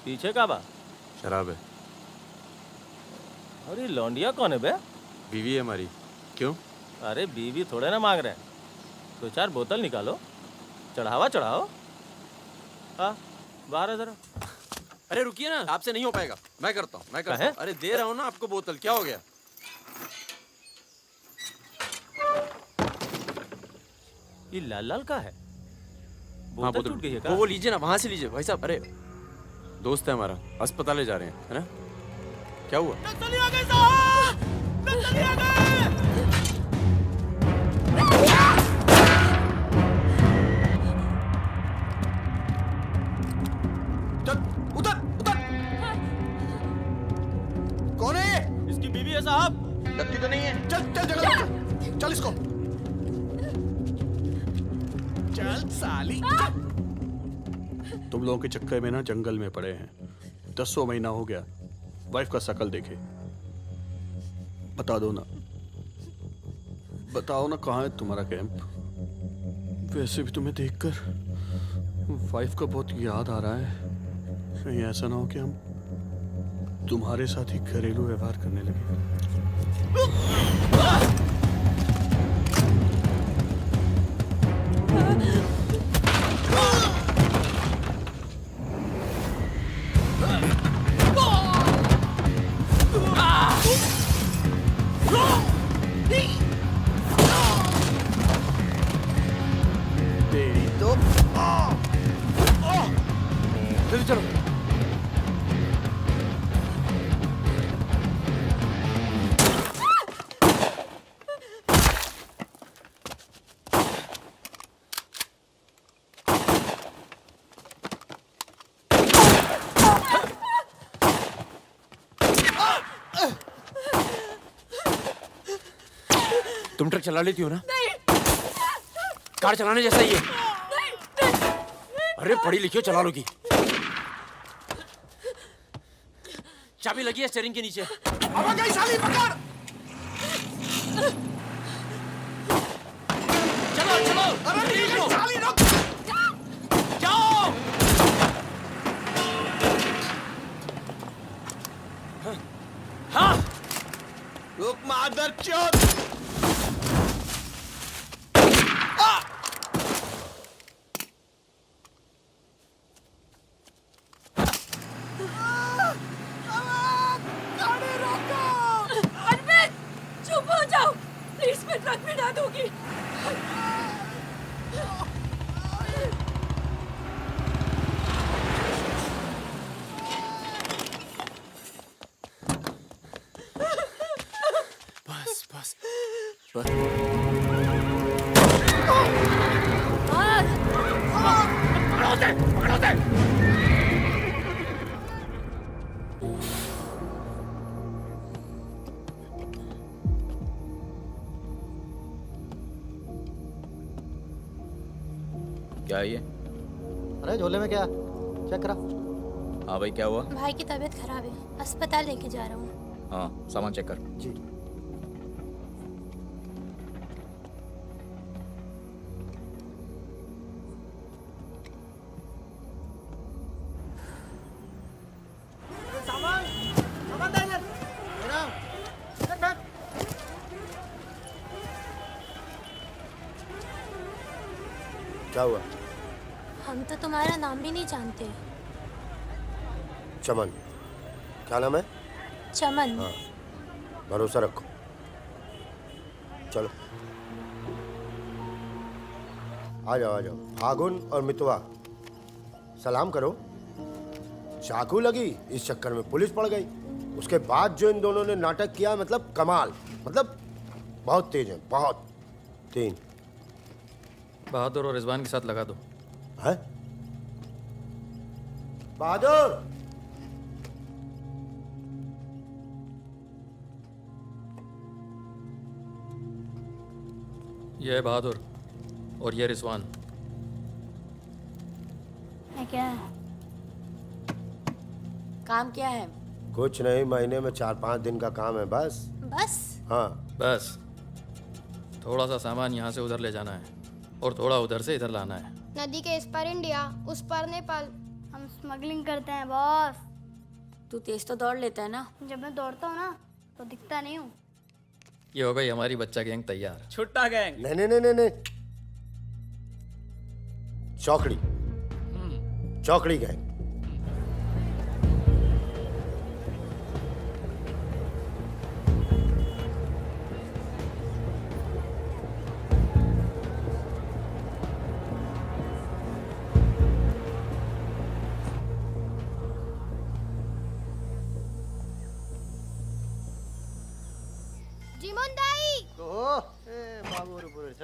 पीछे का बा? शराब है। अरे लौंडिया कौन है बे? बीवी है हमारी। क्यों? अरे बीवी थोड़े ना मांग रहे हैं, 2-4 बोतल निकालो, चढ़ावा चढ़ाओ। हाँ बाहर है जरा। अरे रुकिए ना, आपसे नहीं हो पाएगा। मैं करता हूँ। अरे दे रहा हूँ ना आपको बोतल, क्या हो गया? ये लाल लाल का है? हाँ, बोतल टूट गई है क्या? वो लीजिए ना, वहां से लीजिए भाई साहब। अरे दोस्त है हमारा, अस्पताल ले जा रहे हैं, है ना? क्या हुआ? नक्सली आ गए साहब! नक्सली आ गए! उधर उधर कौन है? इसकी बीवी है साहब। लगती तो नहीं है। चल चल जगह चल इसको चल साली। तुम लोगों के चक्कर में ना जंगल में पड़े हैं। 10 महीना हो गया, वाइफ का शकल देखे। बता दो ना, बताओ ना कहाँ है तुम्हारा कैंप? वैसे भी तुम्हें देखकर वाइफ का बहुत याद आ रहा है। कहीं ऐसा ना हो कि हम तुम्हारे साथ ही घरेलू व्यवहार करने लगे। तेरी तो जल्दी चलो। तुम ट्रक चला लेती हो ना? नहीं। कार चलाने जैसा ही है। अरे पढ़ी लिखी हो, चला लोगी। चाबी लगी है स्टीयरिंग के नीचे। अब गई साली, पकड़। चलो चलो। अरे तेज हो। साली रुक। जाओ। हाँ। रुक मादरचोद। अनवित, चुप हो जाओ प्लीज, मैं ट्रक में डाल दूंगी। बस बस बस। भाग। क्या है ये? अरे झोले में क्या? चेक करा। हाँ भाई, क्या हुआ? भाई की तबीयत खराब है, अस्पताल लेके जा रहा हूँ। हाँ, सामान चेक कर। जी। क्या हुआ? हम तो तुम्हारा नाम भी नहीं जानते। चमन। क्या नाम है? चमन। हाँ, भरोसा रखो। चलो आ जाओ आ जाओ। फागुन और मितवा, सलाम करो। चाकू लगी, इस चक्कर में पुलिस पड़ गई। उसके बाद जो इन दोनों ने नाटक किया, मतलब कमाल, मतलब बहुत तेज है, बहुत। 3 बहादुर और रिजवान के साथ लगा दो। है? बहादुर, ये है बहादुर और ये रिजवान। है क्या? काम क्या है? कुछ नहीं, महीने में 4-5 दिन का काम है बस। बस? हाँ। बस थोड़ा सा सामान यहाँ से उधर ले जाना है और थोड़ा उधर से इधर लाना है। नदी के इस पार इंडिया, उस पार नेपाल। हम स्मगलिंग करते हैं बॉस। तू तेज तो दौड़ लेता है ना। जब मैं दौड़ता हूँ ना तो दिखता नहीं हूँ। ये हो गई हमारी बच्चा गैंग तैयार। छुट्टा गैंग। नहीं नहीं नहीं नहीं नहीं, चौकड़ी चौकड़ी गैंग। जीमोन दाई बाबू बोले छ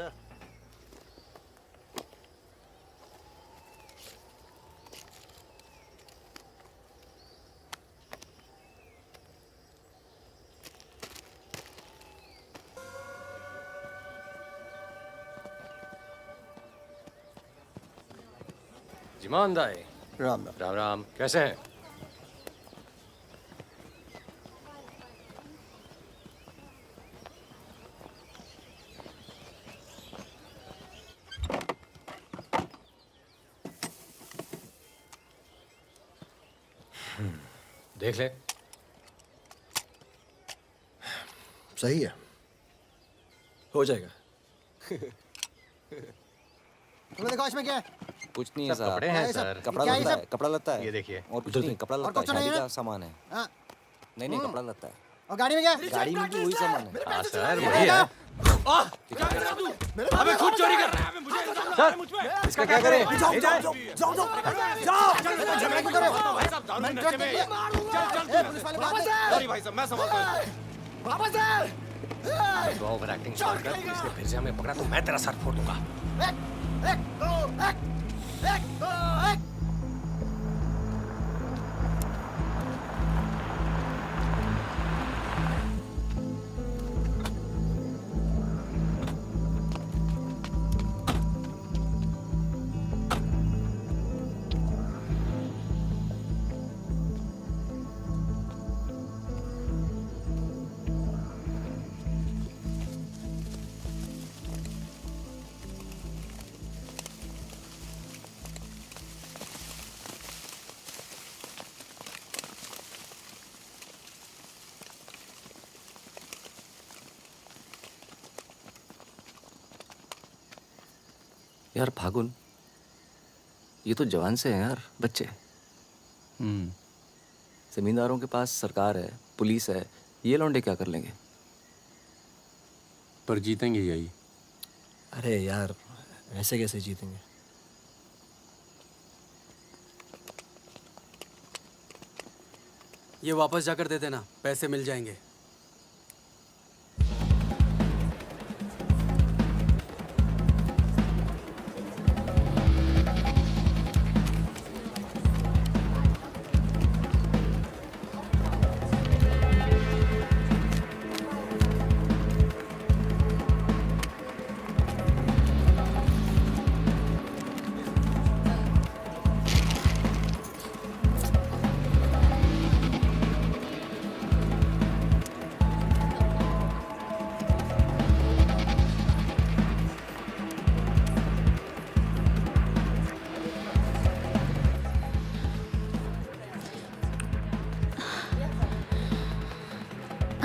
जिमान दाई, राम राम। राम राम, कैसे हैं? देख ले। सही है, हो जाएगा। तुमने देखा इसमें क्या है? कुछ नहीं है साहब। कपड़े हैं सर। कपड़ा क्या है लत्ता सब? है, कपड़ा लत्ता है। ये देखिए। और कुछ नहीं, कपड़ा और लत्ता है, कुछ नहीं शादी है? का सामान है। हाँ, नहीं नहीं, कपड़ा लत्ता है। और गाड़ी में क्या है? गाड़ी में भी वही सामान है। हाँ सर, वही है। अबे खुद चोरी कर रहा है। मुझे इसका क्या करें? भाई साहब मैं संभालता हूँ। तो ओवर एक्टिंग स्टार्ट कर, इसने फिर से हमें पकड़ा तो मैं तेरा सर फोड़ दूंगा। यार फागुन, ये तो जवान से हैं यार, बच्चे। जमींदारों के पास सरकार है, पुलिस है, ये लौंडे क्या कर लेंगे? पर जीतेंगे यही। अरे यार, ऐसे कैसे जीतेंगे? ये वापस जाकर दे देना, पैसे मिल जाएंगे।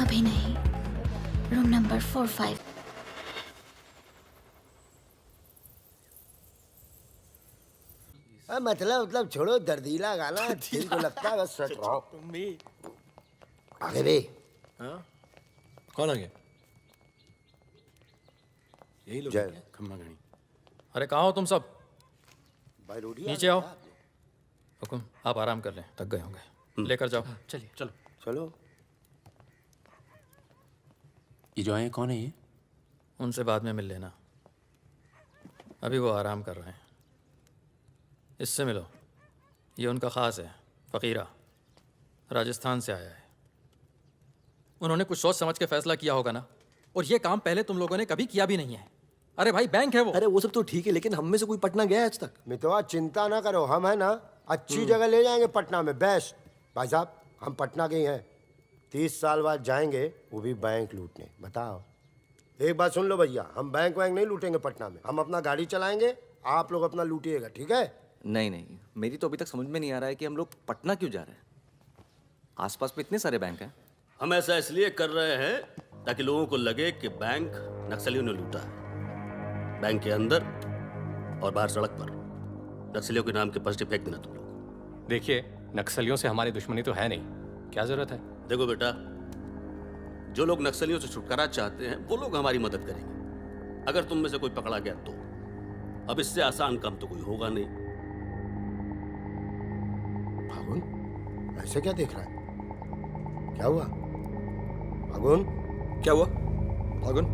अभी नहीं, रूम नंबर 45। मतलब छोड़ो दर्दीला गाना, दिल को लगता है बस सच रहो। तुम भी आगे भी कौन आ गया? यही लोग जय खम्मा गणी। अरे कहाँ हो तुम सब? भाई रोटी नीचे आओ। हुकुम, आप आराम कर लें, थक गए होंगे। लेकर जाओ। चलिए चलो। चलो। ये जो आए कौन है ये? उनसे बाद में मिल लेना, अभी वो आराम कर रहे हैं। इससे मिलो, ये उनका ख़ास है, फ़कीरा, राजस्थान से आया है। उन्होंने कुछ सोच समझ के फैसला किया होगा ना, और ये काम पहले तुम लोगों ने कभी किया भी नहीं है। अरे भाई, बैंक है वो। अरे वो सब तो ठीक है, लेकिन हम में से कोई पटना गया है आज तक? मितवा चिंता ना करो, हम है ना अच्छी जगह ले जाएंगे पटना में, बेस्ट। भाई साहब हम पटना के ही हैं, 30 साल बाद जाएंगे, वो भी बैंक लूटने। बताओ, एक बात सुन लो भैया, हम बैंक वैंक नहीं लूटेंगे पटना में, हम अपना गाड़ी चलाएंगे, आप लोग अपना लूटिएगा, ठीक है? नहीं नहीं, मेरी तो अभी तक समझ में नहीं आ रहा है कि हम लोग पटना क्यों जा रहे हैं। आसपास में इतने सारे बैंक हैं। हम ऐसा इसलिए कर रहे हैं ताकि लोगों को लगे कि बैंक नक्सलियों ने लूटा है। बैंक के अंदर और बाहर सड़क पर नक्सलियों के नाम के पर्चे फेंक देना तुम लोग। देखिए, नक्सलियों से हमारी दुश्मनी तो है नहीं, क्या जरूरत है? देखो बेटा, जो लोग नक्सलियों से छुटकारा चाहते हैं वो लोग हमारी मदद करेंगे। अगर तुम में से कोई पकड़ा गया तो अब इससे आसान काम तो कोई होगा नहीं। फागुन ऐसे क्या देख रहा है? क्या हुआ फागुन? क्या हुआ फागुन?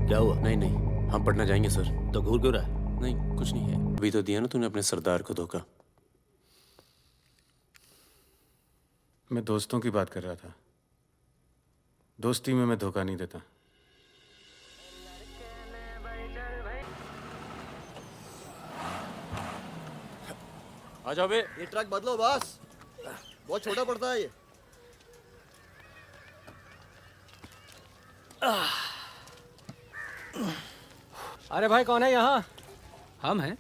क्या हुआ? नहीं नहीं, हम पटना जाएंगे सर। तो घूर क्यों रहा है? नहीं कुछ नहीं है। अभी तो दिया ना तूने अपने सरदार को धोखा। मैं दोस्तों की बात कर रहा था। दोस्ती में मैं धोखा नहीं देता। आ जाओ बे। ये ट्रक बदलो बॉस, बहुत छोटा पड़ता है ये। अरे भाई कौन है यहाँ? हम हैं।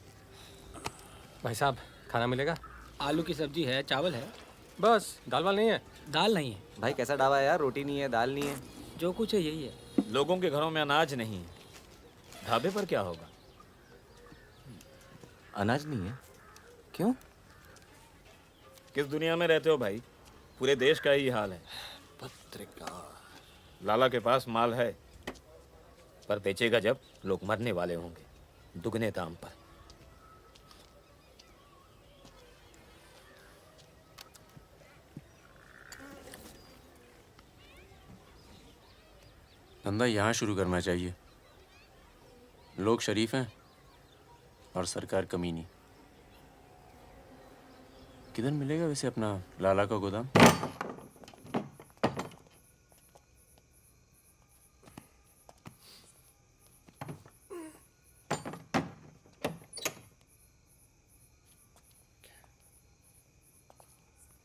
भाई साहब खाना मिलेगा? आलू की सब्जी है, चावल है, बस दाल वाल नहीं है? दाल नहीं है। भाई कैसा ढाबा है यार, रोटी नहीं है, दाल नहीं है। जो कुछ है यही है। लोगों के घरों में अनाज नहीं है, ढाबे पर क्या होगा? अनाज नहीं है? क्यों? किस दुनिया में रहते हो भाई? पूरे देश का ही हाल है। पत्रकार। लाला के पास माल है, पर बेचेगा जब लोग मरने वाले होंगे, दुगने दाम पर। धंधा यहाँ शुरू करना चाहिए। लोग शरीफ हैं और सरकार कमीनी। किधर मिलेगा वैसे अपना लाला का गोदाम?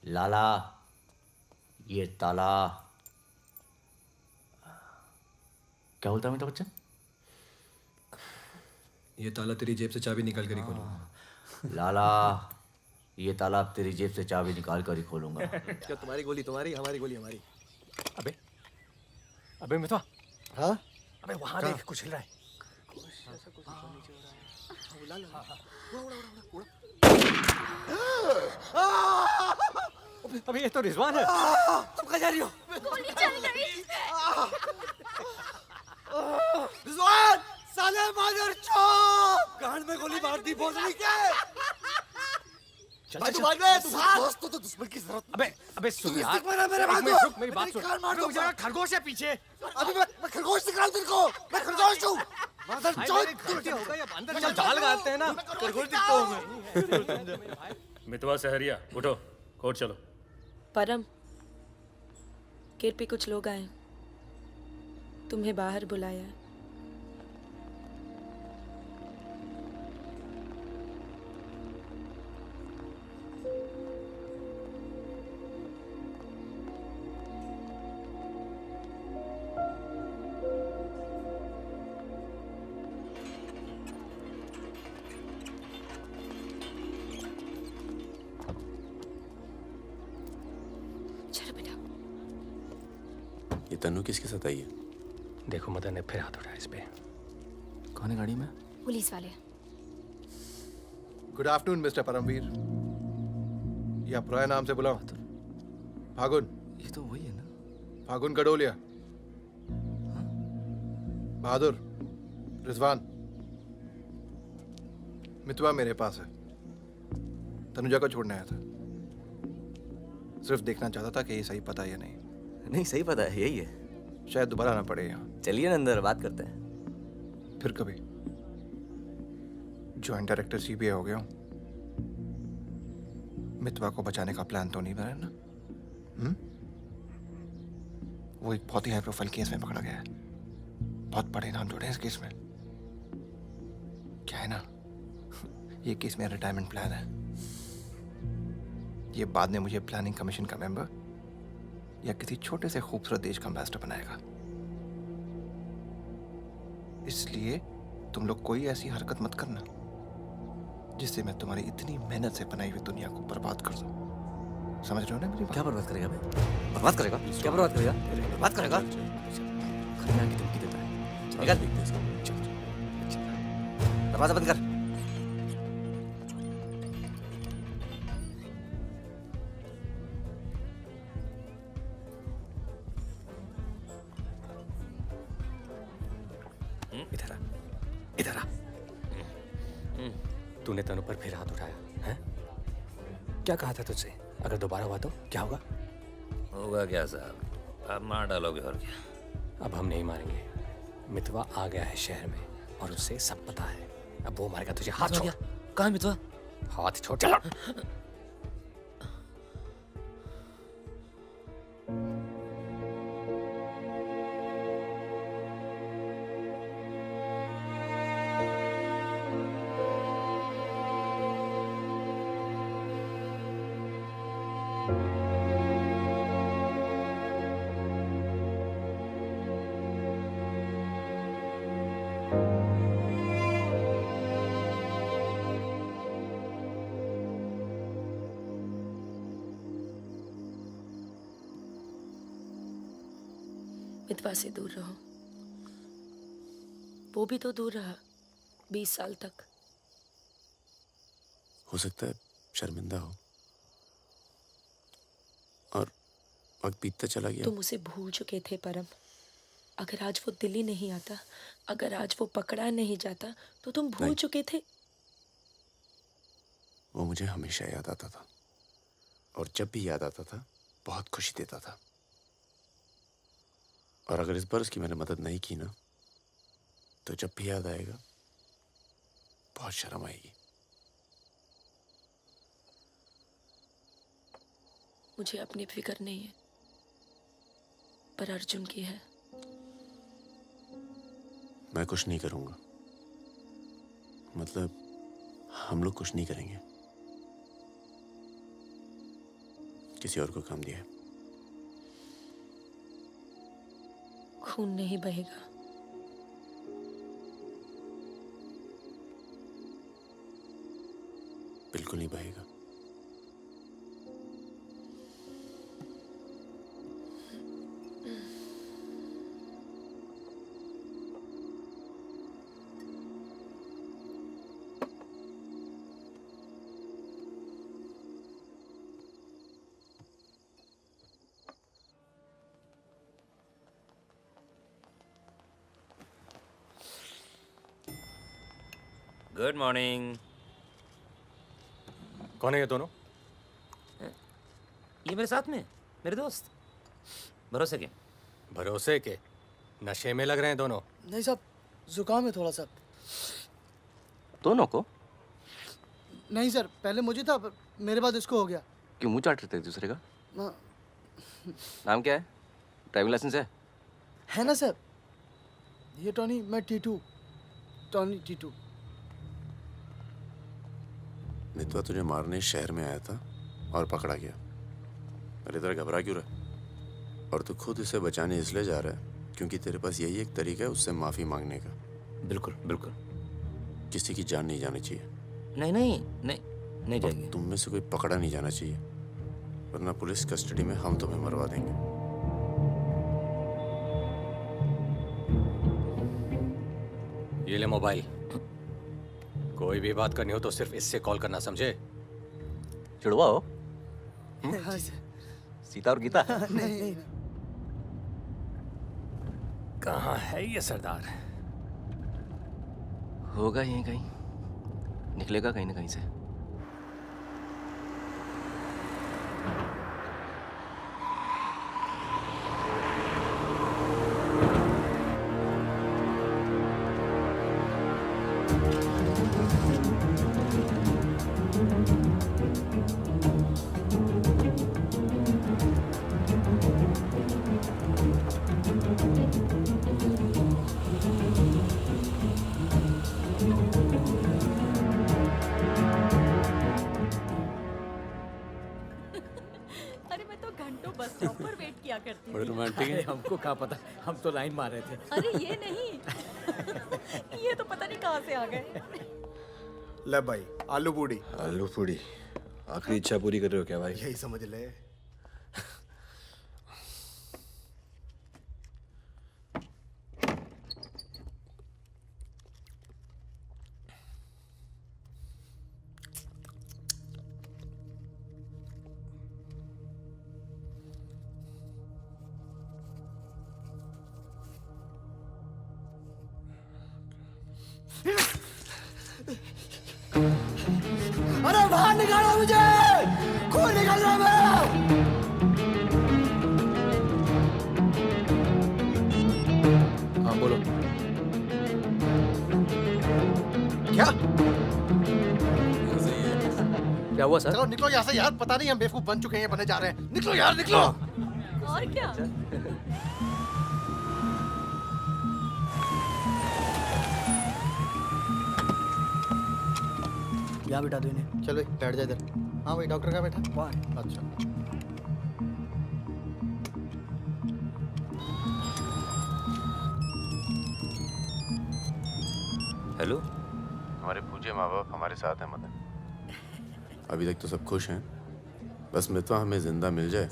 लाला, ये ताला। क्या बोलता है अमिताभ बच्चन? ये ताला तेरी जेब से चाबी निकाल कर ही खोलूंगा। लाला, ये ताला अब तेरी जेब से चाबी निकाल कर ही खोलूंगा। क्या तुम्हारी गोली तुम्हारी, हमारी गोली हमारी। अबे अबे मितवा, हाँ अबे वहां देख कुछ हिल रहा है। अबे ये तो रिजवान है। तुम कहाँ जा रही हो? गोली चल गई। रिजवान, साले मादरचोद! गांड में गोली मार दी भोसड़ी के। भाई तू भाग ले, तू भाग। दोस्त तो दुश्मन की जरूरत। अबे सुन यार, मेरे भाग दो। रुक, मेरी बात सुन। रुक जरा, खरगोश है पीछे। अभी मैं खरगोश दिख रहा हूँ तेरे को। मैं खरगोश हूँ। अंदर चल, जाल लगाते हैं ना। खरगोश दिखता हूँ मैं। मितवा सहरिया, उठो, कोर्ट चलो। परम, केरपी कुछ लोग आए, तुम्हें बाहर बुलाया है। चलो बेटा। ये तन्नू किसके साथ आई है? देखो मदन ने फिर हाथ उठाया इस पे। कौन है गाड़ी में? पुलिस वाले। Good afternoon mister Paramvir. या पुराने नाम से बुलाओ। फागुन। ये तो वही है ना? फागुन गडोलिया। बहादुर, रिजवान। मितवा मेरे पास है। तनुजा को छोड़ने आया था। सिर्फ देखना चाहता था कि ये सही पता है या नहीं। नहीं सही पता है, यही है। शायद दोबारा आना पड़े यहाँ। चलिए ना अंदर बात करते हैं। फिर कभी। ज्वाइंट डायरेक्टर सीबीआई हो गया हूँ। मितवा को बचाने का प्लान तो नहीं बना ना? वो एक बहुत ही हाई प्रोफाइल केस में पकड़ा गया है। बहुत बड़े नाम जुड़े हैं इस केस में। क्या है ना, ये केस मेरा रिटायरमेंट प्लान है। ये बाद में मुझे प्लानिंग कमीशन का मेंबर या किसी छोटे से खूबसूरत देश का एम्बेसडर बनाएगा। इसलिए तुम लोग कोई ऐसी हरकत मत करना जिससे मैं तुम्हारी इतनी मेहनत से बनाई हुई दुनिया को बर्बाद कर दूं। समझ रहे हो ना मेरी बात? क्या बर्बाद करेगा बे? बर्बाद करेगा? क्या बर्बाद करेगा? बर्बाद करेगा? खन्ना की धमकी देता है। निकल। दरवाजा बंद कर। इधर आ, इधर आ। तूने तनु पर फिर हाथ उठाया है? क्या कहा था तुझसे? अगर दोबारा हुआ तो क्या होगा? होगा क्या साहब, आप मार डालोगे और क्या? अब हम नहीं मारेंगे। मितवा आ गया है शहर में और उसे सब पता है। अब वो मारेगा तुझे। हाथ छोड़। कहाँ मितवा? हाथ छोड़। चलो। मितवा से दूर रहो। वो भी तो दूर रहा 20 साल तक। हो सकता है शर्मिंदा हो और वक्त बीतता चला गया। तुम उसे भूल चुके थे परम। अगर आज वो दिल्ली नहीं आता, अगर आज वो पकड़ा नहीं जाता, तो तुम भूल चुके थे। वो मुझे हमेशा याद आता था और जब भी याद आता था बहुत खुशी देता था। और अगर इस बार उसकी मैंने मदद नहीं की ना, तो जब भी याद आएगा बहुत शर्म आएगी। मुझे अपनी फिक्र नहीं है, पर अर्जुन की है। मैं कुछ नहीं करूंगा, मतलब हम लोग कुछ नहीं करेंगे। किसी और को काम दिया है। खून नहीं बहेगा। बिल्कुल नहीं बहेगा। Good morning. कौन है ये दोनों? ये मेरे साथ में मेरे दोस्त। भरोसे के? भरोसे के? नशे में लग रहे हैं दोनों। नहीं साहब, जुकाम है थोड़ा सा। दोनों को? नहीं सर, पहले मुझे था, पर मेरे बाद इसको हो गया। क्यों मुंह चाट रहे थे एक दूसरे का? हाँ। नाम क्या है? ड्राइविंग लाइसेंस है ना सर? ये टॉनी, मैं टीटू। टॉनी टीटू। मितवा तुझे मारने शहर में आया था और पकड़ा गया। अरे तेरा घबरा क्यों रहा? और तू खुद इसे बचाने इसलिए जा रहा है क्योंकि तेरे पास यही एक तरीका है उससे माफी मांगने का। बिल्कुल बिल्कुल। किसी की जान नहीं जानी चाहिए। नहीं नहीं नहीं नहीं जाएगी। तुम में से कोई पकड़ा नहीं जाना चाहिए, वरना पुलिस कस्टडी में हम तुम्हें मरवा देंगे। ये ले मोबाइल। कोई भी बात करनी हो तो सिर्फ इससे कॉल करना, समझे? जुड़वा हो? हाँ सर। सीता और गीता? नहीं। कहाँ है ये सरदार? होगा यहीं कहीं, निकलेगा कहीं ना कहीं से। अरे मैं तो घंटों बस स्टॉप पर वेट किया करती बड़े थी। रोमांटिक है। हमको क्या पता, हम तो लाइन मार रहे थे। अरे ये नहीं, ये तो पता नहीं कहाँ से आ गए। ले भाई, आलू पूड़ी। आलू पूड़ी, आखिरी इच्छा पूरी कर रहे हो क्या भाई? यही समझ ले। अरे बाहर निकालो मुझे, खून निकल रहा है मेरा। हाँ बोलो। क्या? क्या हुआ सर? चलो निकलो यहाँ से यार, पता नहीं हम बेवकूफ बन चुके हैं, बनने जा रहे हैं। निकलो यार, निकलो। और क्या? यहाँ बिठा दो इन्हें। चलो बैठ जा इधर। हाँ भाई, डॉक्टर कहाँ बैठा? वहाँ है। अच्छा। हेलो। हमारे पूज्य माँ बाप हमारे साथ हैं मदन। अभी तक तो सब खुश हैं, बस मितवा हमें जिंदा मिल जाए,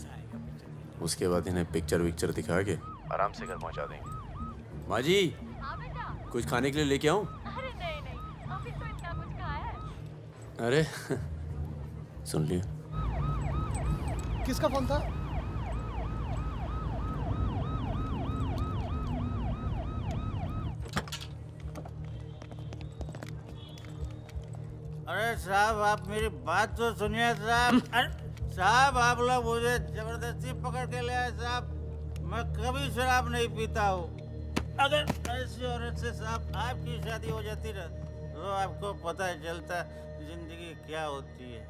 उसके बाद इन्हें पिक्चर विक्चर दिखा के आराम से घर पहुंचा देंगे। माँ जी, कुछ खाने के लिए लेके आऊं? अरे नहीं नहीं, ऑफिस में इतना कुछ खाया है। अरे सुन लिया। किसका फोन था? अरे साहब, आप मेरी बात तो सुनिए साहब। अरे साहब, आप लोग मुझे जबरदस्ती पकड़ के ले आए साहब। मैं कभी शराब नहीं पीता हूँ। अगर ऐसी औरत से साहब आपकी शादी हो जाती ना, तो आपको पता चलता जिंदगी क्या होती है।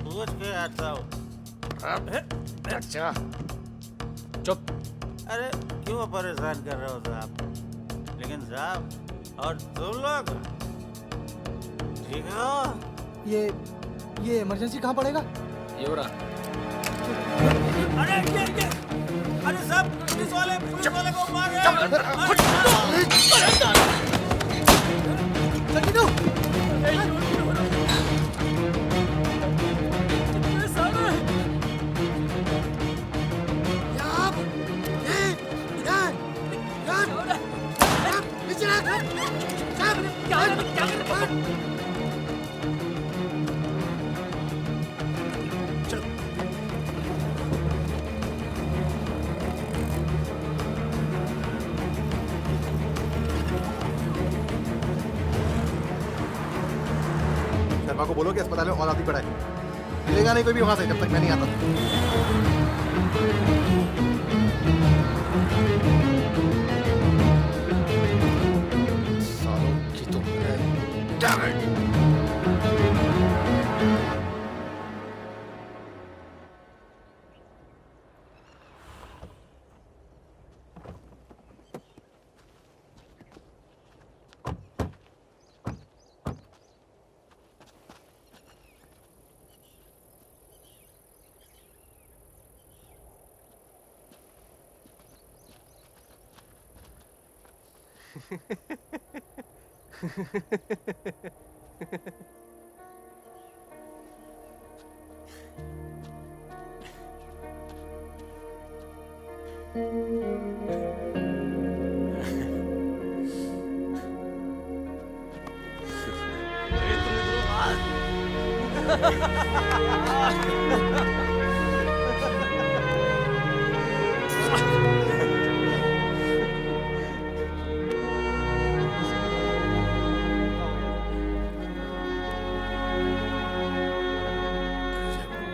पूछ के आता हूँ। अच्छा। चुप। अरे क्यों परेशान कर रहे हो साहब? लेकिन साहब, और तुम लोग ठीक हो? ये इमरजेंसी कहाँ पड़ेगा? ये हो रहा। अरे साहब, पुलिस वाले को मार रहे शर्मा को बोलो कि अस्पताल में और आदमी पड़ा है। मिलेगा नहीं कोई भी वहां से जब तक मैं नहीं आता। सालों की तो Damn it!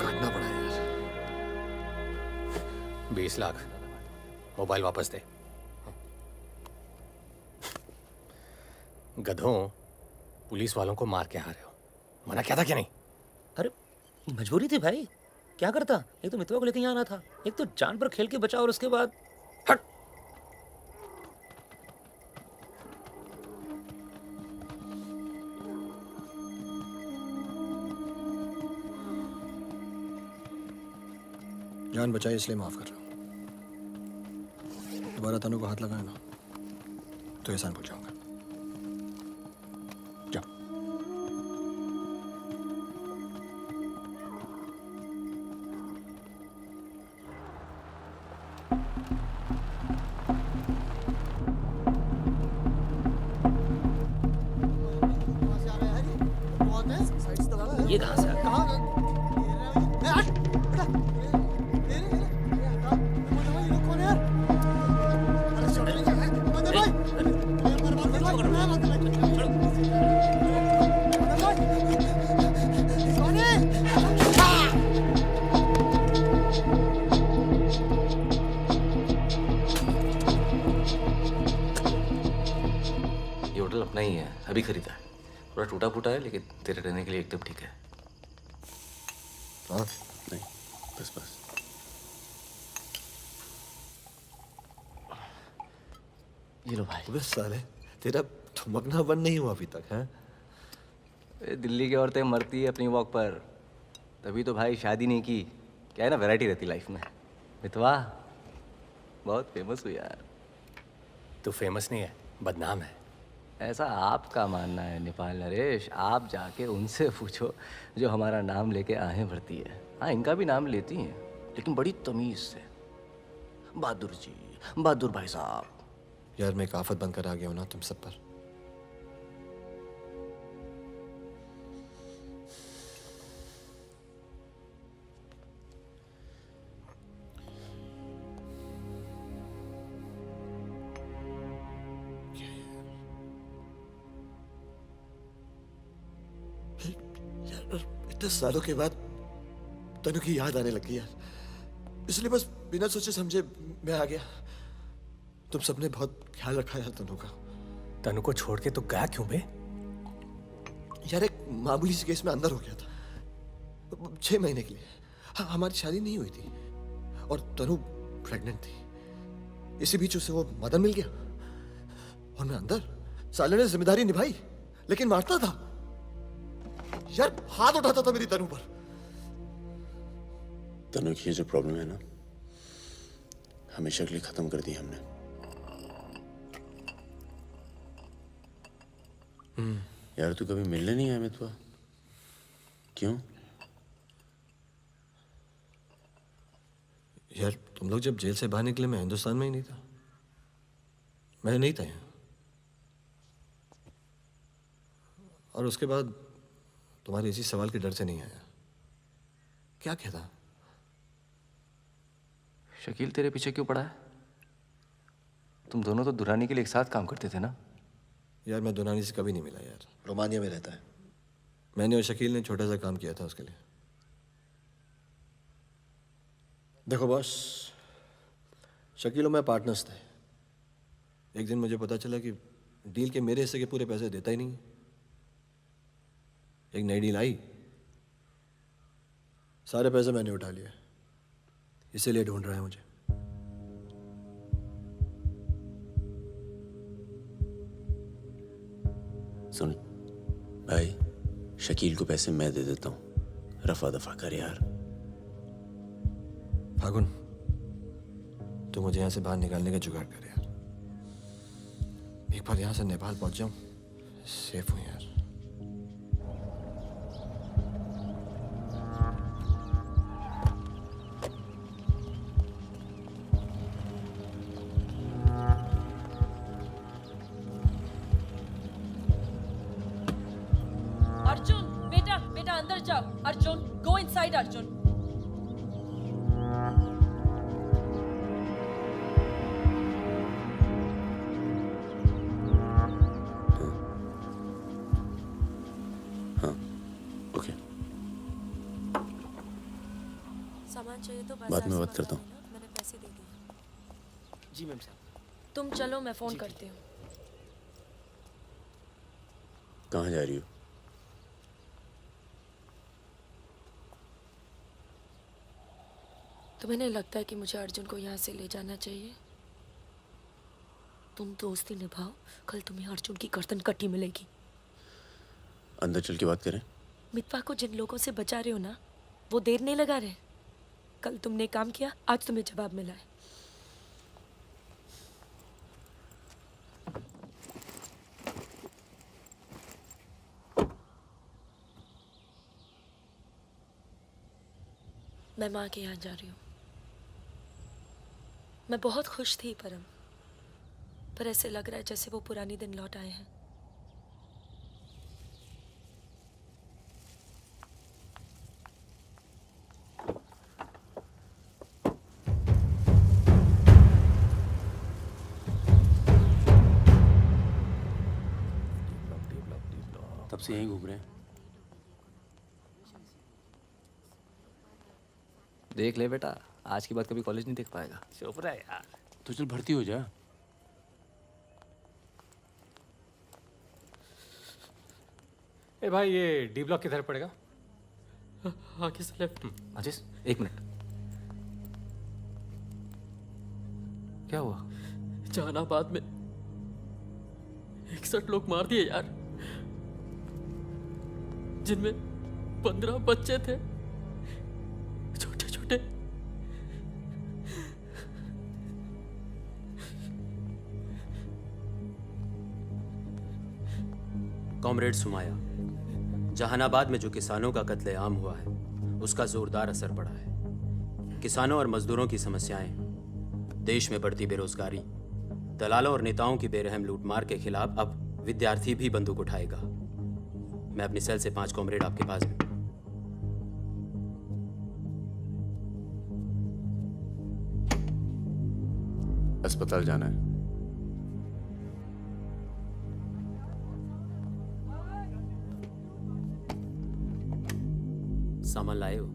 काटना पड़ा यार। 20 लाख मोबाइल वापस दे। गधों, पुलिस वालों को मार के आ रहे हो, मना क्या था क्या नहीं? अरे मजबूरी थी भाई, क्या करता? एक तो मितवा को लेके यहाँ आना था, एक तो जान पर खेल के बचा, और उसके बाद हट। जान बचाई इसलिए माफ कर रहा हूं। दोबारा तनु को हाथ लगाया ना तो एहसान भूल जाऊंगा। जाओ। ये कहाँ से आ गया? ये होटल अपना ही है, अभी खरीदा है। थोड़ा टूटा फूटा है लेकिन तेरे रहने के लिए एकदम ठीक है। हाँ नहीं, बस बस। ये लो भाई। अबे साले, तेरा ठुमकना बंद नहीं हुआ अभी तक है? दिल्ली की औरतें मरती है अपनी वॉक पर, तभी तो भाई शादी नहीं की। क्या है ना, वैरायटी रहती लाइफ में। मितवा बहुत फेमस हुई यार। तू फेमस नहीं है, बदनाम है। ऐसा आपका मानना है नेपाल नरेश। आप जाके उनसे पूछो जो हमारा नाम लेके आहें भरती है। हाँ, इनका भी नाम लेती हैं लेकिन बड़ी तमीज से। बहादुर जी, बहादुर भाई साहब। यार मैं एक आफत बनकर आ गया हूं ना तुम सब पर। यार इतने सालों के बाद तनु की याद आने लगी यार, इसलिए बस बिना सोचे समझे मैं आ गया। तुम सबने बहुत ख्याल रखा यार तनु का। तनु को छोड़ के तो गया क्यों बे? यार एक मामूली से केस में अंदर हो गया था 6 महीने के लिए। हाँ, हमारी शादी नहीं हुई थी और तनु प्रेग्नेंट थी। इसी बीच उसे वो मदन मिल गया और मैं अंदर। साले ने जिम्मेदारी निभाई लेकिन मारता था यार, हाथ उठाता था मेरी तनु पर। तनु की ये जो प्रॉब्लम है ना, हमेशा के लिए खत्म कर दी हमने। यार तू कभी मिलने नहीं आया मितवा? क्यों? यार तुम लोग जब जेल से बाहर निकले मैं हिंदुस्तान में ही नहीं था। मैं नहीं था यहाँ। और उसके बाद तुम्हारे इसी सवाल के डर से नहीं आया। क्या कहता? शकील तेरे पीछे क्यों पड़ा है? तुम दोनों तो दुरानी के लिए एक साथ काम करते थे ना? यार मैं दुनानी से कभी नहीं मिला यार। रोमानिया में रहता है। मैंने और शकील ने छोटा सा काम किया था उसके लिए। देखो बॉस, शकील और मैं पार्टनर्स थे। एक दिन मुझे पता चला कि डील के मेरे हिस्से के पूरे पैसे देता ही नहीं। एक नई डील आई, सारे पैसे मैंने उठा लिए। इसीलिए ढूंढ रहा है मुझे। सुन भाई, शकील को पैसे मैं दे देता हूँ, रफा दफा कर यार। फागुन, तू मुझे यहाँ से बाहर निकालने का जुगाड़ कर यार। एक बार यहाँ से नेपाल पहुँच जाऊँ, सेफ हूँ यार। अर्जुन, बेटा बेटा अंदर जाओ। Arjun, go inside Arjun. हाँ, ओके। सामान चाहिए तो बाद में बात करता हूँ। मैंने पैसे दे दिए। जी मैम साहब। तुम चलो, मैं फोन करती हूँ। कहाँ जा रही हो? तुम्हें नहीं लगता है कि मुझे अर्जुन को यहाँ से ले जाना चाहिए? तुम दोस्ती निभाओ, कल तुम्हें अर्जुन की गर्दन कटी मिलेगी। अंदर चल के बात करें। मितवा को जिन लोगों से बचा रहे हो ना, वो देर नहीं लगा रहे। कल तुमने काम किया, आज तुम्हें जवाब मिला है। मैं माँ के यहाँ जा रही हूँ। मैं बहुत खुश थी परम, पर ऐसे लग रहा है जैसे वो पुरानी दिन लौट आए हैं। तब से यहीं घूम रहे हैं। देख ले बेटा, आज के बाद कभी कॉलेज नहीं देख पाएगा। चुप रहा यार। तो चल भर्ती हो जा। ए भाई, ये डी ब्लॉक किधर पड़ेगा? आगे से लेफ्ट। अजीज, 1 मिनट। क्या हुआ? जहानाबाद में 61 लोग मार दिए यार, जिनमें 15 बच्चे थे, छोटे छोटे। कॉमरेड सुमाया, जहानाबाद में जो किसानों का कत्लेआम हुआ है उसका जोरदार असर पड़ा है। किसानों और मजदूरों की समस्याएं, देश में बढ़ती बेरोजगारी, दलालों और नेताओं की बेरहम लूटमार के खिलाफ अब विद्यार्थी भी बंदूक उठाएगा। मैं अपनी सेल से 5 कॉमरेड आपके पास में। अस्पताल जाना है। सामान लाए हो?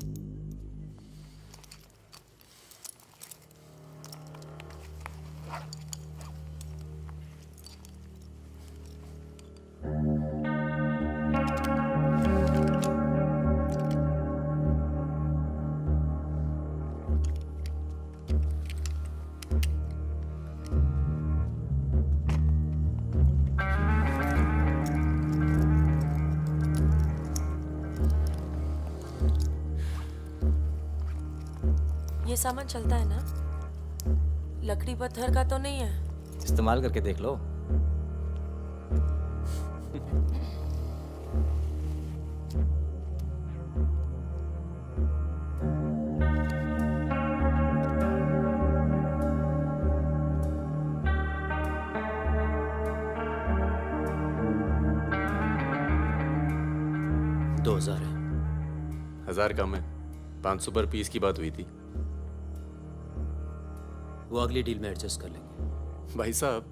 ये सामान चलता है ना? लकड़ी पत्थर का तो नहीं है? इस्तेमाल करके देख लो। दो 2000 है। 1000 कम है। 500 पर पीस की बात हुई थी। वो अगली डील में एडजस्ट कर लेंगे। भाई साहब,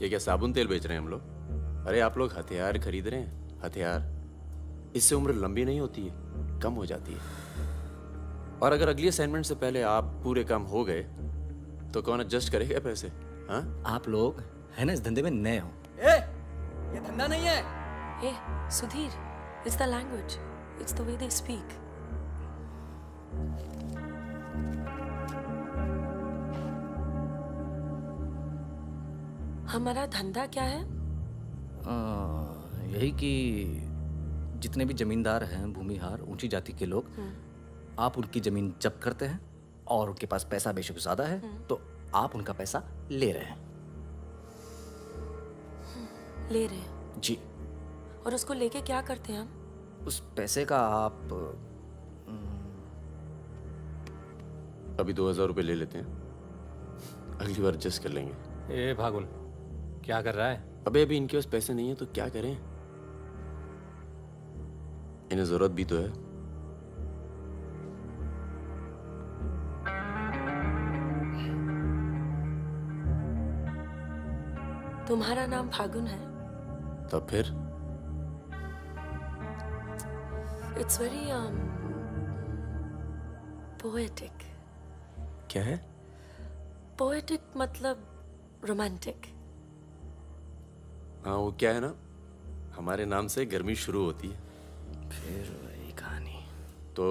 ये क्या साबुन तेल बेच रहे हैं हम लोग? अरे आप लोग हथियार खरीद रहे हैं। हथियार, इससे उम्र लंबी नहीं होती है, कम हो जाती है। और अगर अगली असाइनमेंट से पहले आप पूरे काम हो गए तो कौन एडजस्ट करेगा पैसे? हाँ, आप लोग है ना इस धंधे में नए हो। ये धंधा नहीं है। ए Sudhir, it's the language, it's the way they speak. हमारा धंधा क्या है? यही कि जितने भी जमींदार हैं, भूमिहार, ऊंची जाति के लोग, आप उनकी जमीन जब्त करते हैं और उनके पास पैसा बेशक ज्यादा है तो आप उनका पैसा ले रहे हैं। ले रहे हैं? जी। और उसको लेके क्या करते हैं हम? उस पैसे का आप अभी 2000 रुपये ले लेते हैं, अगली बार एडजस्ट कर लेंगे। ए भागुन, क्या कर रहा है? अबे अभी इनके पास पैसे नहीं है तो क्या करें? इन्हें जरूरत भी तो है। तुम्हारा नाम फागुन है? तब फिर इट्स वेरी पोएटिक। क्या है? पोएटिक मतलब रोमांटिक। हाँ, वो क्या है ना, हमारे नाम से गर्मी शुरू होती है। फिर वही कहानी। तो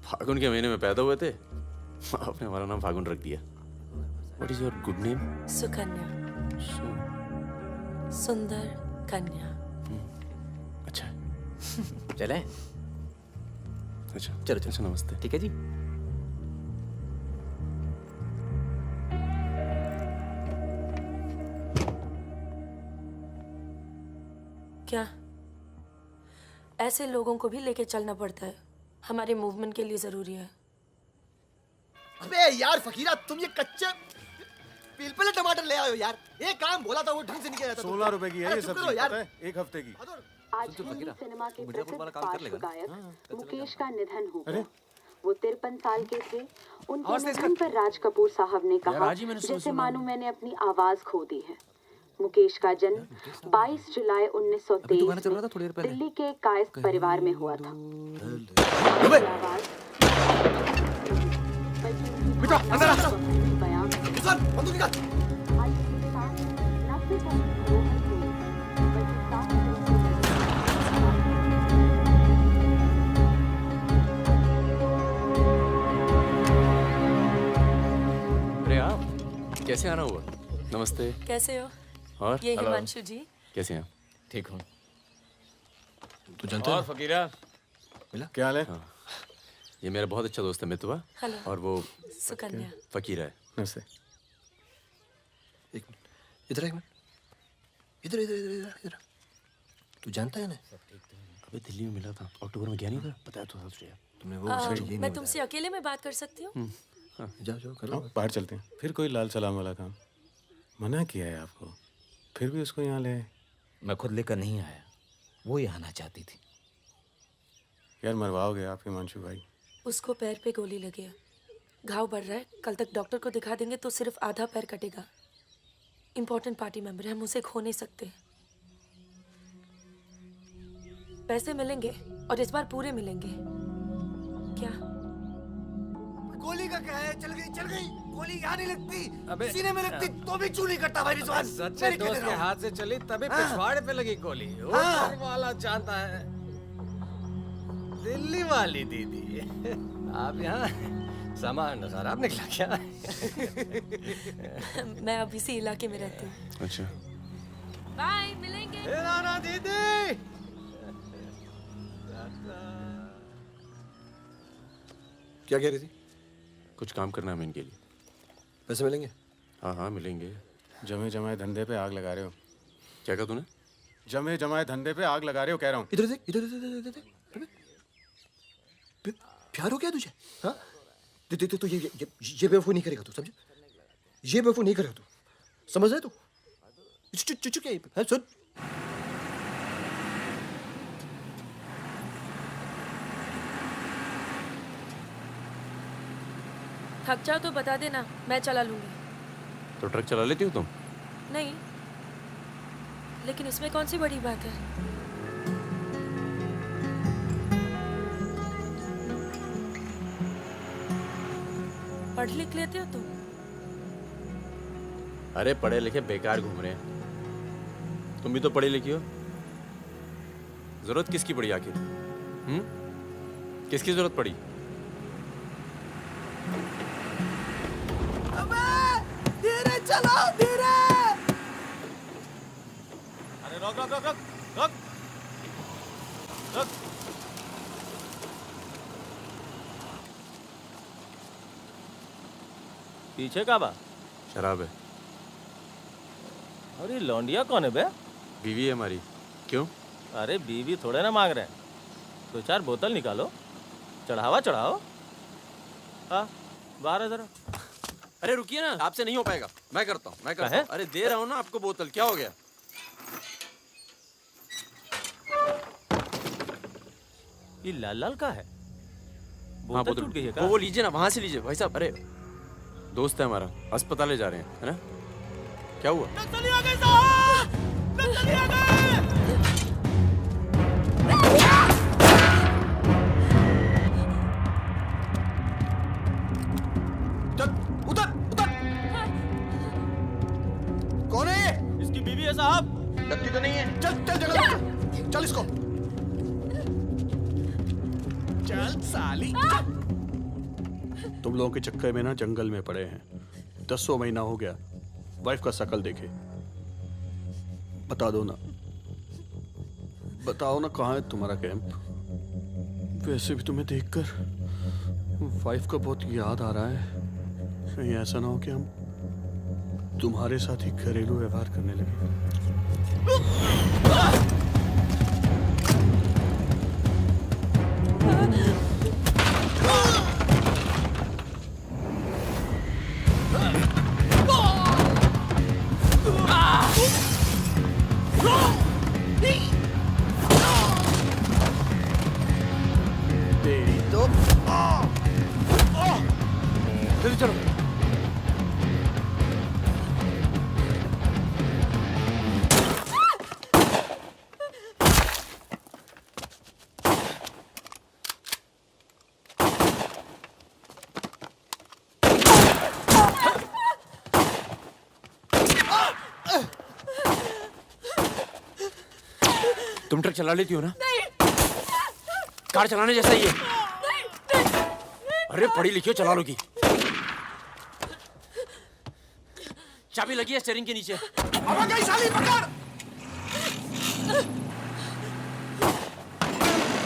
फागुन के महीने में पैदा हुए थे, आपने हमारा नाम फागुन रख दिया। What is your good name? Sukanya. सुंदर कन्या। अच्छा। चलें? अच्छा चलो चलो। अच्छा, नमस्ते। ठीक है जी। क्या ऐसे लोगों को भी लेके चलना पड़ता है? हमारे मूवमेंट के लिए ज़रूरी है। अबे यार फकीरा, तुम ये कच्चे पिलपिले टमाटर ले आयो यार। एक काम बोला था वो ढंग से नहीं किया जाता। 16 रुपए की है ये चुप सब्जी, करो यार। पता है? एक हफ्ते की। आज हिंदी सिनेमा के प्रसिद्ध पार्श्व गायक मुकेश का निधन हो गया। वो 53 साल के थे। उनके निधन पर राज कपूर साहब ने कहा, जैसे मानो मैंने अपनी आवाज खो दी है। मुकेश का जन्म 22 जुलाई 1923 में दिल्ली के कायस्थ परिवार में हुआ था। बेटा अंदर आ। सर बंदूक निकाल। अरे आप कैसे आना हुआ? नमस्ते। कैसे हो? और ये हिमांशु जी। कैसे हैं? ठीक हूँ। तू जानता है? फकीरा मिला? क्या हाल है? हाँ। ये मेरा बहुत अच्छा दोस्त है मितवा। हेलो। और वो सुकन्या। फकीरा है। नमस्ते। एक मिनट इधर, एक मिनट इधर इधर इधर इधर। तू जानता है ना? अबे दिल्ली में मिला था, अक्टूबर में गया नहीं था, बताया तो था तुझे। तुमने वो मैं तुमसे अकेले में बात कर सकती हूँ? जाओ जाओ करो। बाहर चलते हैं। फिर कोई लाल सलाम वाला काम मना किया है आपको, फिर भी उसको यहाँ ले। मैं खुद लेकर नहीं आया, वो ही आना चाहती थी। यार मरवाओगे आप हिमांशु भाई। उसको पैर पे गोली लगी है, घाव बढ़ रहा है। कल तक डॉक्टर को दिखा देंगे तो सिर्फ आधा पैर कटेगा। इम्पोर्टेंट पार्टी मेंबर है, हम उसे खो नहीं सकते। पैसे मिलेंगे और इस बार पूरे मिलेंगे। क्या? गोली का क्या है? चल गई गोली यहाँ नहीं लगती। अबे सीने में लगती तो भी चू नहीं करता भाई रिजवान। सच्चे दोस्त के हाथ से चली तभी पिछवाड़े पे लगी गोली। ऊपर वाला जानता है। दिल्ली वाली दीदी, आप यहाँ सामान खराब निकला क्या? मैं अब इसी इलाके में रहती हूँ। अच्छा। बाय, मिलेंगे। नाना दीदी। क्या कह रही थी? कुछ काम करना है इनके लिए। पैसे मिलेंगे? हाँ हाँ मिलेंगे। जमे जमाए धंधे पे आग लगा रहे हो। क्या कहा तूने? जमे जमाए धंधे पे आग लगा रहे हो कह रहा हूँ। इधर देख इधर इधर इधर। प्यार हो गया तुझे? हाँ तो ये बेवकूफ नहीं करेगा तू, समझे? ये बेवकूफ नहीं करेगा तू, समझ रहे तू? चुप क्या सुन। थक जाओ तो बता देना, मैं चला लूंगी। तो ट्रक चला लेती हो तुम? नहीं, लेकिन इसमें कौन सी बड़ी बात है? पढ़ लिख लेते हो तुम? अरे पढ़े लिखे बेकार घूम रहे हैं। तुम भी तो पढ़ी लिखी हो। जरूरत किसकी पड़ी आखिर? किसकी जरूरत पड़ी? धीरे चलो, धीरे। अरे रोक रोक रोक रोक रोक रोक। पीछे का बा? शराब है। अरे लौंडिया कौन है बे? बीवी है हमारी। क्यों? अरे बीवी थोड़े ना मांग रहे हैं, 2-4 बोतल निकालो, चढ़ावा चढ़ाओ। हाँ बाहर है जरा। अरे रुकिए ना, आपसे नहीं हो पाएगा। मैं करता हूँ। अरे दे रहा हूँ ना आपको बोतल, क्या हो गया? ये लाल लाल का है? हाँ, बोतल टूट गई है क्या? वो लीजिए ना, वहां से लीजिए भाई साहब। अरे दोस्त है हमारा, अस्पताल ले जा रहे हैं, है ना? क्या हुआ? नक्सली आ गए साहब! नक्सली आ गए! कौन है ये? इसकी बीवी है साहब। लगती तो नहीं है। चल चल जगह चल इसको। चल साली। तुम लोगों के चक्कर में ना जंगल में पड़े हैं। 10 महीना हो गया। वाइफ का शकल देखे। बता दो ना, बताओ ना कहाँ है तुम्हारा कैंप? वैसे भी तुम्हें देखकर वाइफ का बहुत याद आ रहा है। कहीं ऐसा ना हो कि हम तुम्हारे साथ ही घरेलू व्यवहार करने लगे। तुम ट्रक चला लेती हो ना? नहीं कार चलाने जैसा ही है। नहीं। अरे पढ़ी लिखी हो, चला लोगी। चाबी लगी है स्टीयरिंग के नीचे। अब गई साली, पकड़।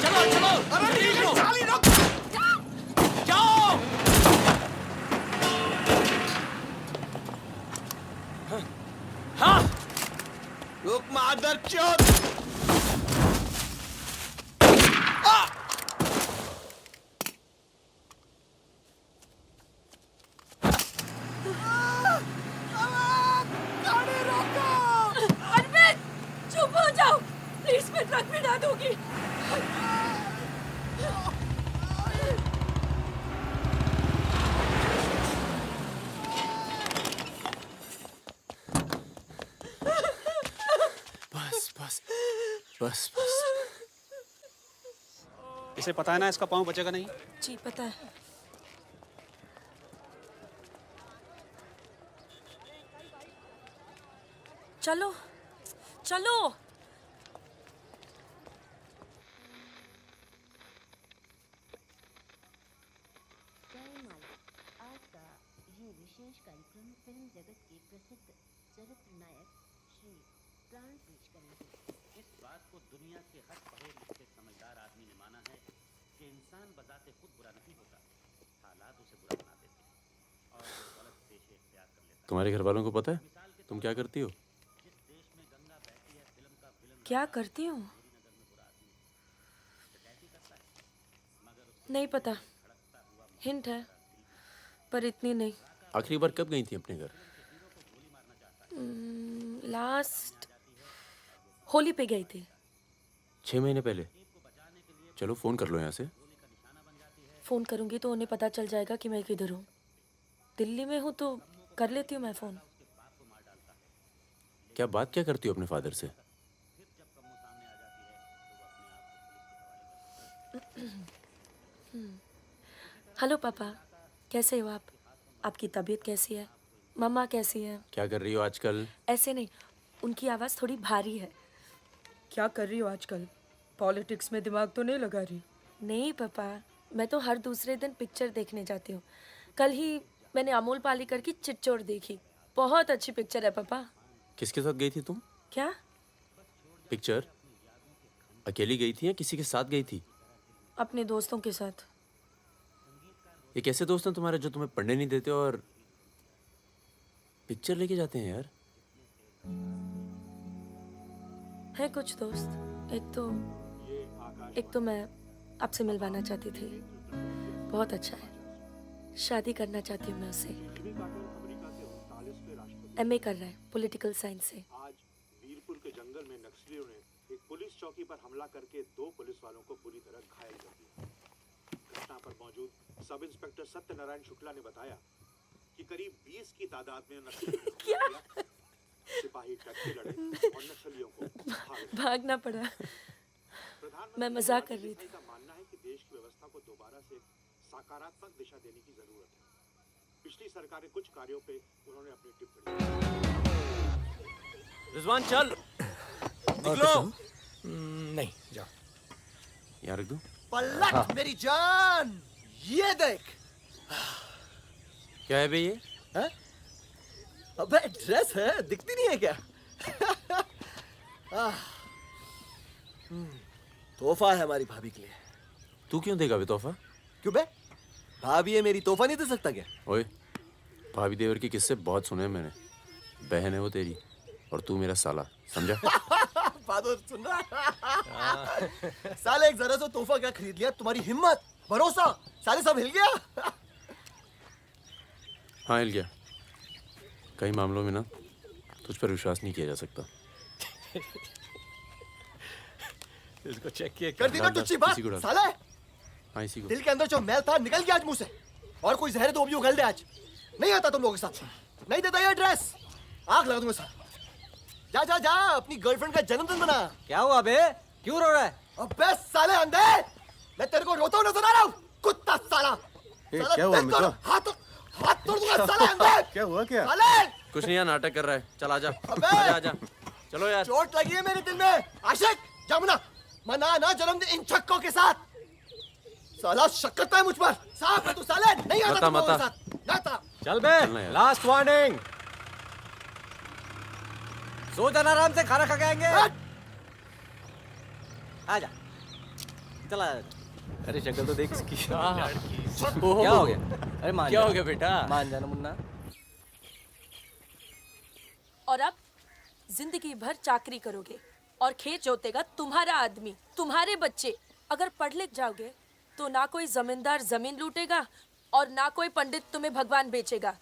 चलो चलो। अरे साली रुक। जाओ। हाँ। रुक मादर चोद। अरविंद, चुप हो जाओ प्लीज, मैं ट्रक में ना दूंगी। बस बस बस बस। इसे पता है ना इसका पाँव बचेगा नहीं। जी पता है। चलो चलो। आज का ये विशेष कार्यक्रम फिल्म जगत के प्रसिद्ध चरित्र नायक श्री प्राण पेश करेंगे। इस बात को दुनिया के हर पढ़े लिखे समझदार आदमी ने माना है कि इंसान बजाते खुद बुरा नहीं होता, हालात उसे बुरा बना देते हैं और वो गलत पेशे इख्तियार कर लेता है। तुम्हारे घर वालों को पता है तुम क्या करती हो? क्या करती हूँ? नहीं पता, हिंट है पर इतनी नहीं। आखिरी बार कब गई थी अपने घर? लास्ट होली पे गई थी। 6 महीने पहले। चलो फोन कर लो यहाँ से। फोन करूंगी तो उन्हें पता चल जाएगा कि मैं किधर हूँ। दिल्ली में हूँ तो कर लेती हूँ मैं फोन। क्या बात क्या करती हो अपने फादर से? हेलो पापा, कैसे हो आप? आपकी तबीयत कैसी है? मम्मा कैसी है? क्या कर रही हो आजकल? ऐसे नहीं, उनकी आवाज़ थोड़ी भारी है। क्या कर रही हो आजकल? पॉलिटिक्स में दिमाग तो नहीं लगा रही? नहीं पापा, मैं तो हर दूसरे दिन पिक्चर देखने जाती हूँ। कल ही मैंने अमोल पालेकर की चिट्चोर देखी। बहुत अच्छी पिक्चर है पापा। किसके साथ गई थी तुम? क्या? पिक्चर अकेली गई थी या किसी के साथ गई थी? अपने दोस्तों के साथ। ये कैसे दोस्त हैं तुम्हारे जो तुम्हें पढ़ने नहीं देते और पिक्चर लेके जाते हैं यार? है कुछ दोस्त। एक तो मैं आपसे मिलवाना चाहती थी। बहुत अच्छा है। शादी करना चाहती हूँ मैं उससे। MA कर रहा है पॉलिटिकल साइंस से। आज वीरपुर के जंगल में नक्सलियों ने एक पुलिस चौकी पर हमला करके 2 पुलिस वालों को बुरी तरह घायल कर दिया। घटना पर मौजूद सब इंस्पेक्टर सत्यनारायण शुक्ला ने बताया कि करीब 20 की तादाद में नक्सलियों सिपाही टक्के लड़े और नक्सलियों को भागना पड़ा। मैं मजाक कर रही थी। का मानना है कि देश की व्यवस्था को दोबारा से सकारात्मक दिशा देने की जरूरत है। पिछली सरकार के कुछ कार्यों पे उन्होंने अपनी टिप्पणी। रिजवान चल निकलो। नहीं जाओ। यहाँ रख दूं? पलट मेरी जान, ये देख। क्या है बे ये? है? अबे ड्रेस है, दिखती नहीं है क्या? तोहफा है हमारी भाभी के लिए। तू क्यों देगा बे तोहफा? क्यों बे? भाभी है मेरी, तोहफा नहीं दे सकता क्या? ओए, भाभी देवर के किस्से बहुत सुने हैं मैंने। बहन है वो तेरी और तू मेरा साला, समझा? बहादुर सुन रहा? साले एक जरा सा तोहफा क्या खरीद लिया? तुम्हारी हिम्मत, भरोसा, साले सब हिल गया। हाँ हिल गया। कई मामलों में ना तुझ पर विश्वास नहीं किया जा सकता। इसको चेक किया कर दी ना तुझी बात साले। हाँ इसी को। दिल के अंदर जो मैल था निकल गया आज मुंह से। और कोई जहर तो भी उगल दे आज। नहीं आता तुम लोगों के साथ। नहीं देता ये ड्रेस, आग लगा दूंगा साथ। जा जा जा, अपनी गर्लफ्रेंड का जन्मदिन मना। क्या हुआ बे? क्यों रो रहा है? अबे साले अंधे, मैं तेरे को रोता हुआ नजर आ रहा हूँ। कुत्ता साला। क्या हुआ मित्रा? हाथ तोड़ दूंगा साले अंधे। क्या हुआ क्या? साले कुछ नहीं यार, नाटक कर रहा है। चल आजा आजा आजा। चलो यार। चोट लगी है मेरे दिल में। आशिक जमुना मना ना जन्मदिन इन छक्कों के साथ। साला शक करता है मुझ पर। साहब तू साले नहीं आता तुम लोगों के साथ। जाता। चल बे, लास्ट वार्निंग। सो जाना आराम से, खाना खा के आएंगे। आजा, चला। अरे शक्ल तो देख इसकी। क्या हो गया? अरे मान क्या हो गया बेटा? मान जाना मुन्ना। और अब जिंदगी भर चाकरी करोगे और खेत जोतेगा तुम्हारा आदमी, तुम्हारे बच्चे। अगर पढ़ लिख जाओगे तो ना कोई जमींदार जमीन लूटेगा और ना कोई पंडित तुम्हें भगवान बेचेगा।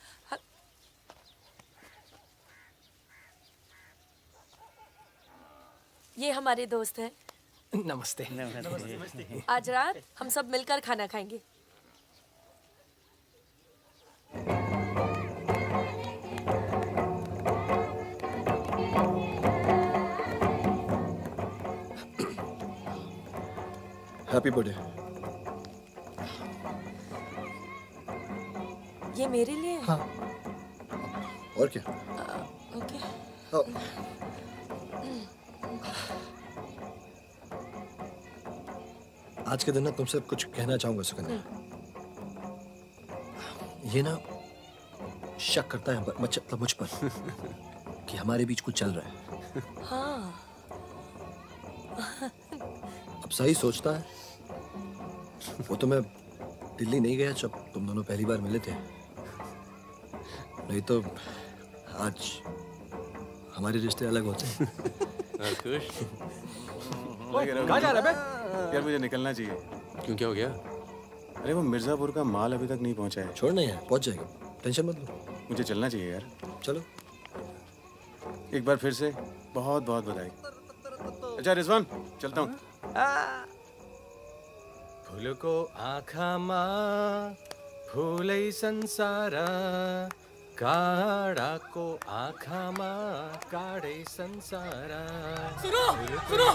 ये हमारे दोस्त हैं। नमस्ते। आज रात हम सब मिलकर खाना खाएंगे। Happy birthday. ये मेरे लिए है? हाँ। और क्या? ओके। आज के दिन ना तुमसे कुछ कहना चाहूंगा सुकन्या। ये ना शक करता है मतलब मुझ पर कि हमारे बीच कुछ चल रहा है। हाँ। अब सही सोचता है। वो तो मैं दिल्ली नहीं गया जब तुम दोनों पहली बार मिले थे, नहीं तो आज हमारे रिश्ते अलग होते हैं। कहाँ जा रहा है बे? यार मुझे निकलना चाहिए। क्यों, क्या हो गया? अरे वो मिर्जापुर का माल अभी तक नहीं पहुंचा है। छोड़ना है, पहुंच जाएगा, टेंशन मत लो। मुझे चलना चाहिए यार। चलो। एक बार फिर से बहुत बहुत बधाई। अच्छा रिजवान, चलता हूँ। फूलको आँखामा फुलै संसार, काँडाको आँखामा काँडै संसार। सुनो सुनो,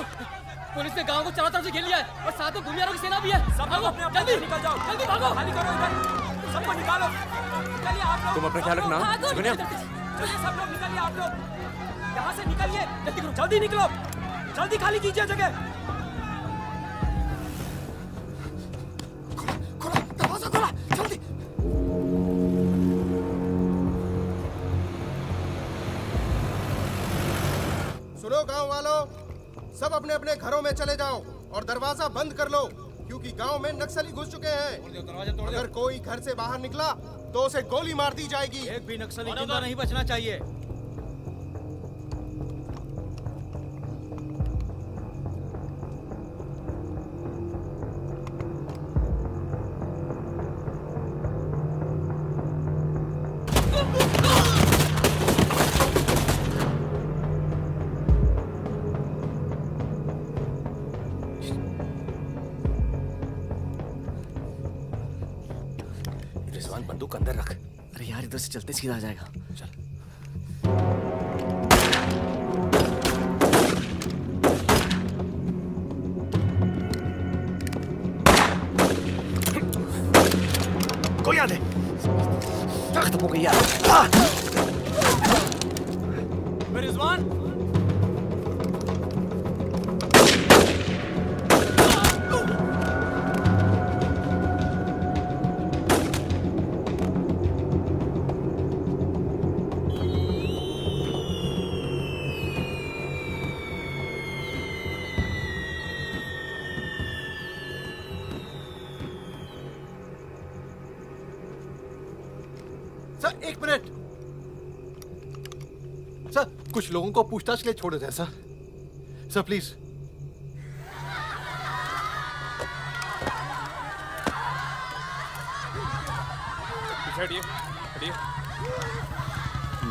पुलिस ने गांव को चारों तरफ से घेर लिया है और साथ में भूमियारों की सेना भी है। सब लोग अपने जल्दी निकल जाओ, जल्दी भागो, खाली करो इधर, सबको निकालो। निकलिए आप लोग। तुम अपना ख्याल रखना। चलिए सब लोग निकलिए, आप लोग यहाँ से निकलिए, जल्दी करो, जल्दी निकलो, जल्दी खाली कीजिए जगह। दरवाजा खोला, जल्दी। सुनो गांव वालों, सब अपने अपने घरों में चले जाओ और दरवाजा बंद कर लो, क्योंकि गांव में नक्सली घुस चुके हैं। अगर कोई घर से बाहर निकला तो उसे गोली मार दी जाएगी। एक भी नक्सली जिंदा नहीं बचना चाहिए। रिजवान बंदूक अंदर रख। अरे यार इधर से चलते सीधा आ जाएगा। चल। कोई आ दे। खत्म हो गई यार। रिजवान, सर एक मिनट। सर कुछ लोगों को पूछताछ के लिए छोड़ देते हैं सर। Sir please. हटिए, हटिए।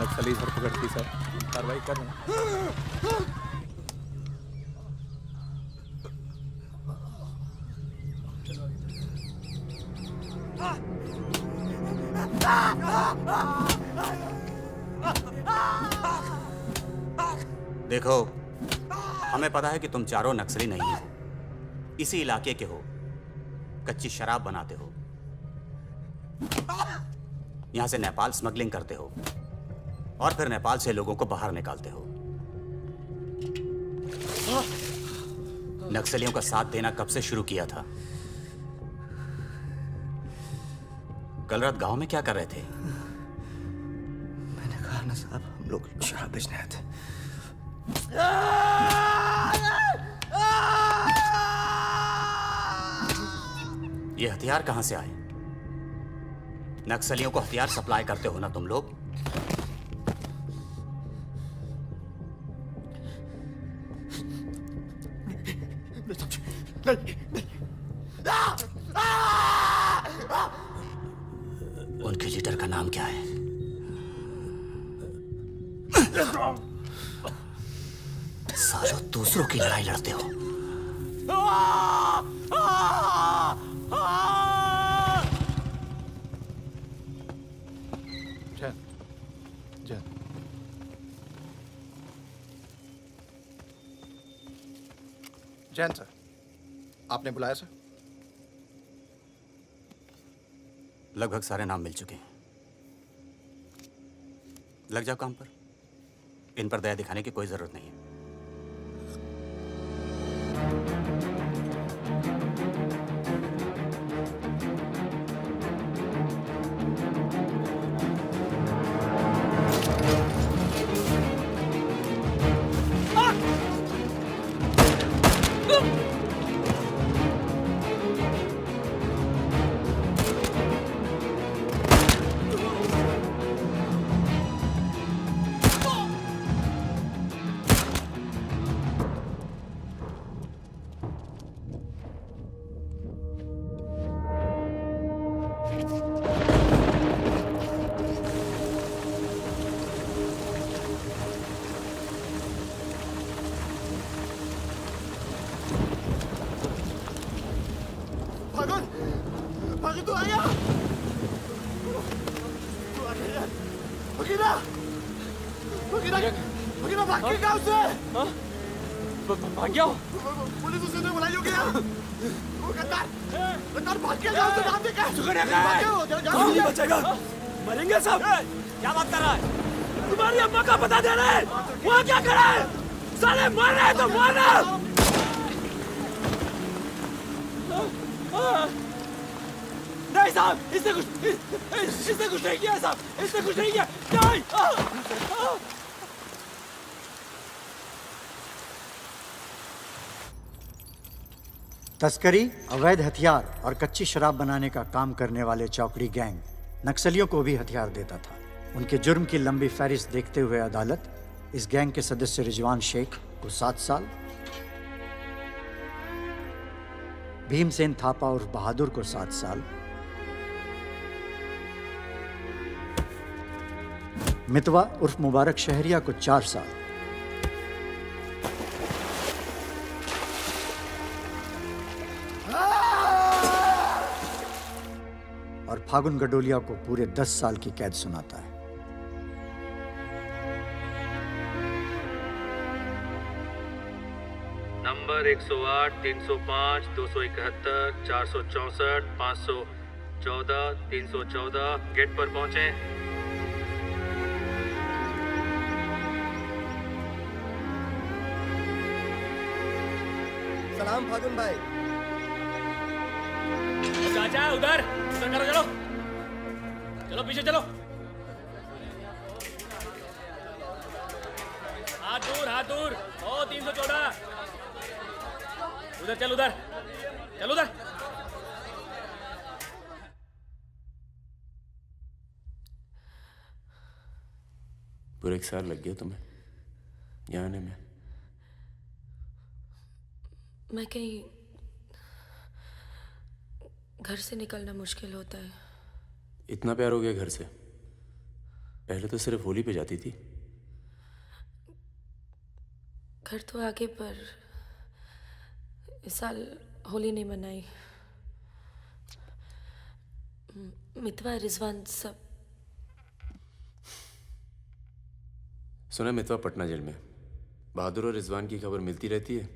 नक्सली धरपकड़ की सर, कार्रवाई कर रहे हैं। देखो, हमें पता है कि तुम चारों नक्सली नहीं हो, इसी इलाके के हो, कच्ची शराब बनाते हो, यहां से नेपाल स्मगलिंग करते हो और फिर नेपाल से लोगों को बाहर निकालते हो। नक्सलियों का साथ देना कब से शुरू किया था? कल रात गांव में क्या कर रहे थे? मैंने कहा ना साहब, हम लोग शराब बेचने आए थे। ये हथियार कहां से आए? नक्सलियों को हथियार सप्लाई करते हो ना तुम लोग? उनके लीडर का नाम क्या है? सालों दूसरों की लड़ाई लड़ते हो। जैन, जैन सर, आपने बुलाया सर? लगभग सारे नाम मिल चुके हैं। लग जाओ काम पर। इन पर दया दिखाने की कोई जरूरत नहीं है। भागी तो आया। भगीना, भगीना, भगीना भाग के गाँव से। भाग गया? पुलिस उसे ने बुलाई होगी यार। वो गद्दार, गद्दार भाग के गाँव से नाम देखा। नहीं बचेगा। मरेंगे सब। क्या बात कर रहा है? तुम्हारी अम्मा का पता दे रहे हैं। वहाँ क्या कर रहा है? साले मर रहे हैं तो मारना। नहीं साहब, इसने कुछ नहीं किया साहब, इसने कुछ नहीं किया। नहीं। तस्करी, अवैध हथियार और कच्ची शराब बनाने का काम करने वाले चौकड़ी गैंग नक्सलियों को भी हथियार देता था। उनके जुर्म की लंबी फहरिस्त देखते हुए अदालत इस गैंग के सदस्य रिजवान शेख को 7 साल, भीमसेन थापा उर्फ बहादुर को 7 साल, मितवा उर्फ मुबारक शहरिया को 4 साल, और फागुन गडोलिया को पूरे 10 साल की कैद सुनाता है। नंबर 108, 305, 271, 464, 514, 314 गेट पर पहुंचे। सलाम फागुन भाई। चाचा उधर करो, चलो चलो पीछे चलो। हाथ दूर। ओ 314 उधर चल, उधर। पूरे 1 साल लग गया तुम्हें यहाँ आने में? मैं कहीं घर से निकलना मुश्किल होता है। इतना प्यार हो गया घर से? पहले तो सिर्फ होली पे जाती थी। घर तो आगे, पर इस साल होली नहीं मनाई। मितवा, रिजवान सब। सुना मितवा पटना जेल में। बहादुर और रिजवान की खबर मिलती रहती है,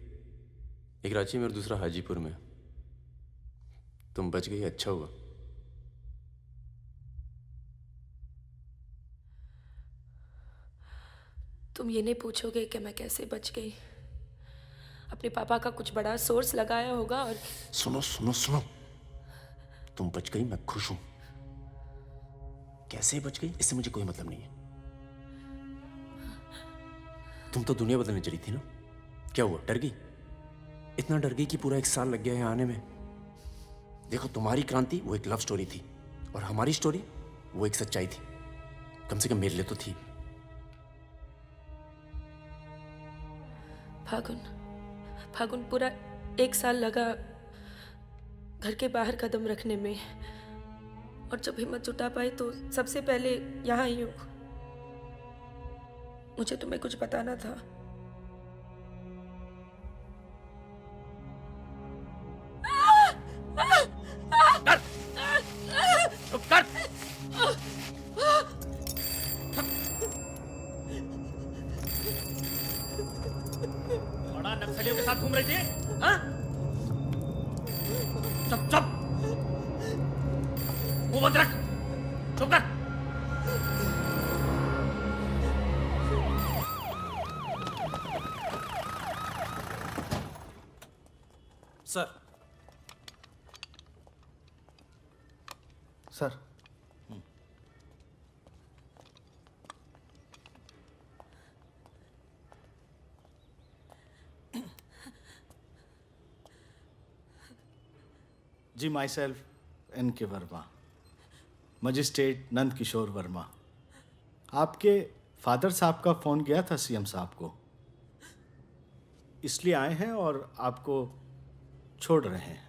एक रांची में और दूसरा हाजीपुर में। तुम बच गई, अच्छा हुआ। तुम ये नहीं पूछोगे कि मैं कैसे बच गई। अपने पापा का कुछ बड़ा सोर्स लगाया होगा और सुनो सुनो सुनो, तुम बच गई, मैं खुश हूं। कैसे बच गई इससे मुझे कोई मतलब नहीं है। तुम तो दुनिया बदलने चली थी ना, क्या हुआ, डर गई? इतना डर गई कि पूरा 1 साल लग गया है आने में। देखो, तुम्हारी क्रांति वो एक लव स्टोरी थी और हमारी स्टोरी वो एक सच्चाई थी। कम से कम मेरे लिए तो थी। फागुन पूरा 1 साल लगा घर के बाहर कदम रखने में, और जब हिम्मत जुटा पाई तो सबसे पहले यहाँ आई हूँ। मुझे तुम्हें कुछ बताना था। बड़ा नक्सलियों के साथ घूम रही थी, हाँ? चुप चुप, मुंह बंद रख, चुप कर। Sir sir ji, myself N K. Verma, magistrate Nand Kishore Verma. आपके फादर साहब का फ़ोन गया था सीएम साहब को, इसलिए आए हैं और आपको छोड़ रहे हैं।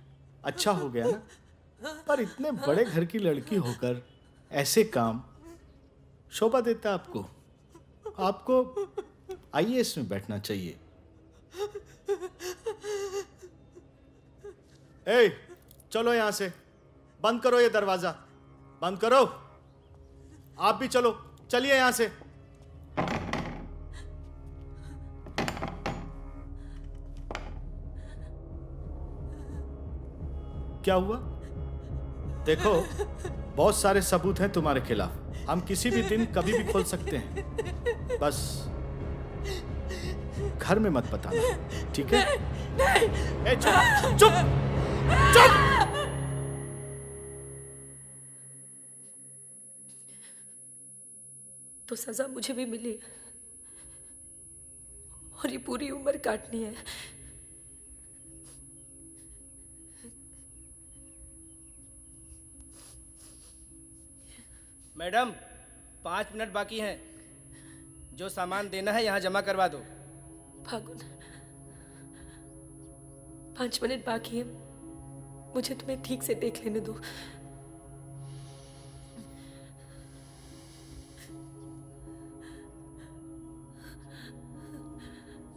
अच्छा हो गया ना, पर इतने बड़े घर की लड़की होकर ऐसे काम शोभा देता आपको। आपको आईएएस में बैठना चाहिए। ए, चलो यहां से, बंद करो ये दरवाजा, बंद करो। आप भी चलो, चलिए यहां से। क्या हुआ? देखो, बहुत सारे सबूत हैं तुम्हारे खिलाफ। हम किसी भी दिन कभी भी खोल सकते हैं। बस घर में मत बताना, ठीक है? ए, चुप चुप चुप। तो सजा मुझे भी मिली और ये पूरी उम्र काटनी है। मैडम, 5 मिनट बाकी हैं। जो सामान देना है यहाँ जमा करवा दो। फागुन, 5 मिनट बाकी है, मुझे तुम्हें ठीक से देख लेने दो।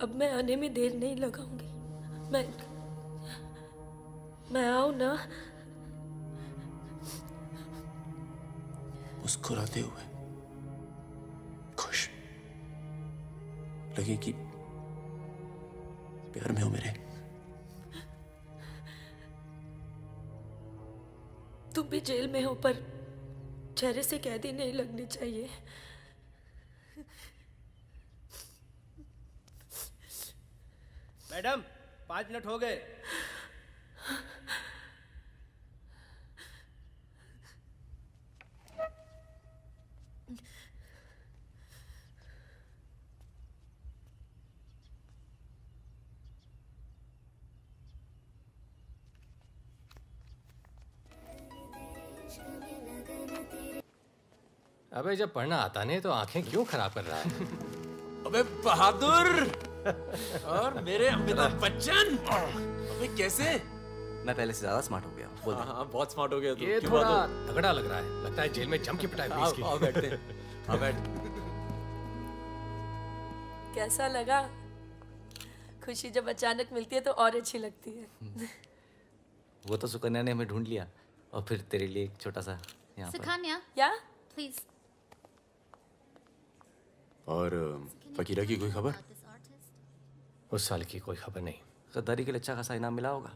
अब मैं आने में देर नहीं लगाऊंगी। मैं आऊं ना? मुस्कुराते हुए, खुश, लगे कि प्यार में हो मेरे। तुम भी जेल में हो, पर चेहरे से कैदी नहीं लगनी चाहिए। मैडम, 5 मिनट हो गए। अबे जब पढ़ना आता नहीं तो आंखें क्यों खराब कर रहा है? अबे बहादुर और मेरे अमिताभ बच्चन, अबे कैसे? मैं पहले से ज्यादा स्मार्ट हो गया। बोल दे। हाँ, बहुत स्मार्ट हो गया तू। ये क्यों थोड़ा बहादुर? तगड़ा लग रहा है, लगता है जेल में जम की पिटाई हुई इसकी। आओ बैठते हैं। आओ बैठ। कैसा लगा? खुशी जब अचानक मिलती है तो और अच्छी लगती है। वो तो सुकन्या ने हमें ढूंढ लिया और फिर तेरे लिए एक छोटा सा यहाँ पर। सुकन्या, या प्लीज। और फकीरा की कोई खबर? उस साल की कोई खबर नहीं। गद्दारी के लिए अच्छा खासा इनाम मिला होगा,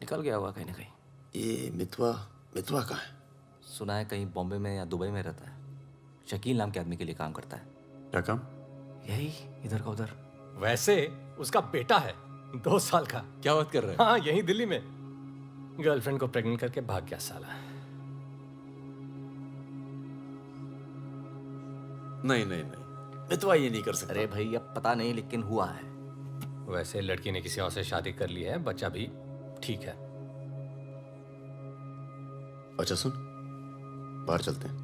निकल गया होगा कहीं ना कहीं। ये मितवा कहाँ है? सुना है कहीं बॉम्बे में या दुबई में रहता है। शकील नाम के आदमी के लिए काम करता है। क्या काम? यही इधर का उधर। वैसे उसका बेटा है 2 साल का। क्या बात कर रहे हैं? हाँ, यहीं दिल्ली में गर्लफ्रेंड को प्रेग्नेंट करके भाग गया साला। नहीं नहीं नहीं, मितवा ये नहीं कर सकता। अरे भाई अब पता नहीं लेकिन हुआ है। वैसे लड़की ने किसी और से शादी कर ली है, बच्चा भी ठीक है। अच्छा सुन, बाहर चलते हैं।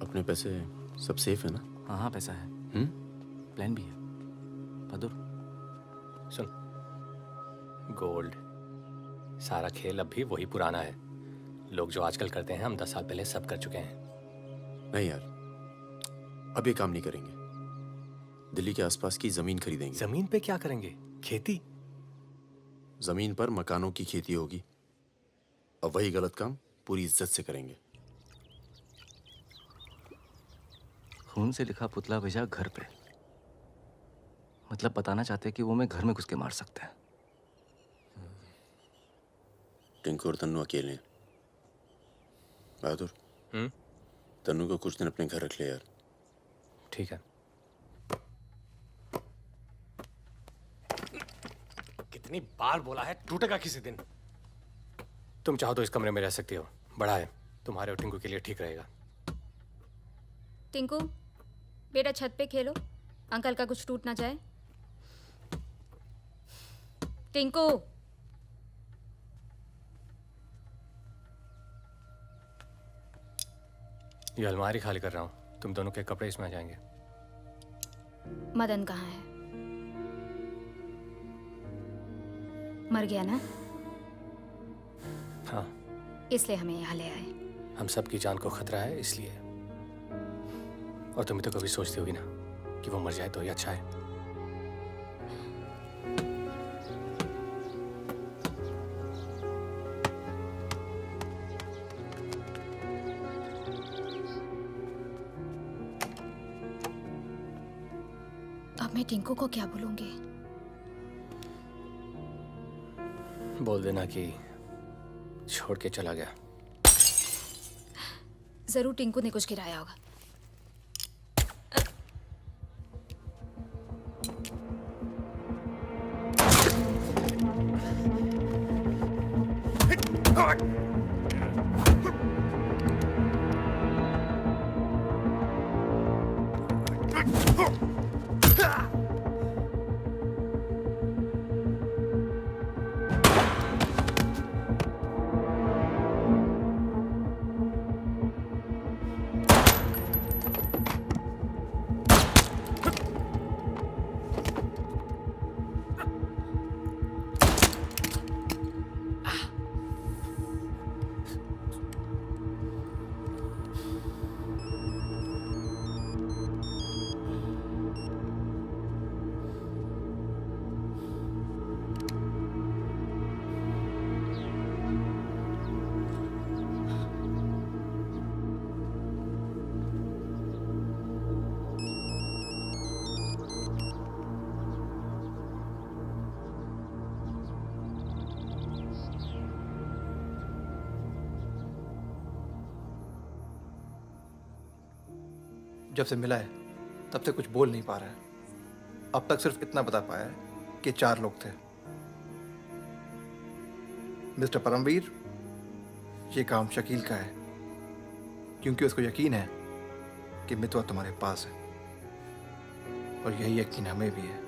अपने पैसे सब सेफ है ना? हाँ हाँ पैसा है, प्लान भी है। बहादुर सुन, गोल्ड सारा खेल अब भी वही पुराना है। लोग जो आजकल करते हैं हम 10 साल पहले सब कर चुके हैं। नहीं यार, अब ये काम नहीं करेंगे। दिल्ली के आसपास की जमीन खरीदेंगे। जमीन पे क्या करेंगे? खेती? जमीन पर मकानों की खेती होगी, और वही गलत काम पूरी इज्जत से करेंगे। खून से लिखा पुतला भेजा घर पे, मतलब बताना चाहते हैं कि वो मैं घर में घुस के मार सकते हैं। टिंकू और तन्नू अकेले हैं। बहादुर, तन्नू को कुछ दिन अपने घर रख ले यार। ठीक है। कितनी बार बोला है, टूटेगा किसी दिन। तुम चाहो तो इस कमरे में रह सकती हो, बड़ा है, तुम्हारे और टिंकू के लिए ठीक रहेगा। टिंकू बेटा छत पे खेलो, अंकल का कुछ टूट ना जाए। टिंकू ये अलमारी खाली कर रहा हूँ, तुम दोनों के कपड़े इसमें आ जाएंगे। मदन कहाँ है? मर गया ना, हाँ, इसलिए हमें यहाँ ले आए। हम सबकी जान को खतरा है इसलिए। और तुम तो कभी सोचती होगी ना कि वो मर जाए तो ही अच्छा है। अब मैं टिंकू को क्या बोलूंगी? बोल देना कि छोड़ के चला गया। जरूर टिंकू ने कुछ गिराया होगा। जब से मिला है तब से कुछ बोल नहीं पा रहा है। अब तक सिर्फ इतना बता पाया है कि 4 लोग थे। मिस्टर परमवीर, ये काम शकील का है, क्योंकि उसको यकीन है कि मितवा तुम्हारे पास है, और यही यकीन हमें भी है।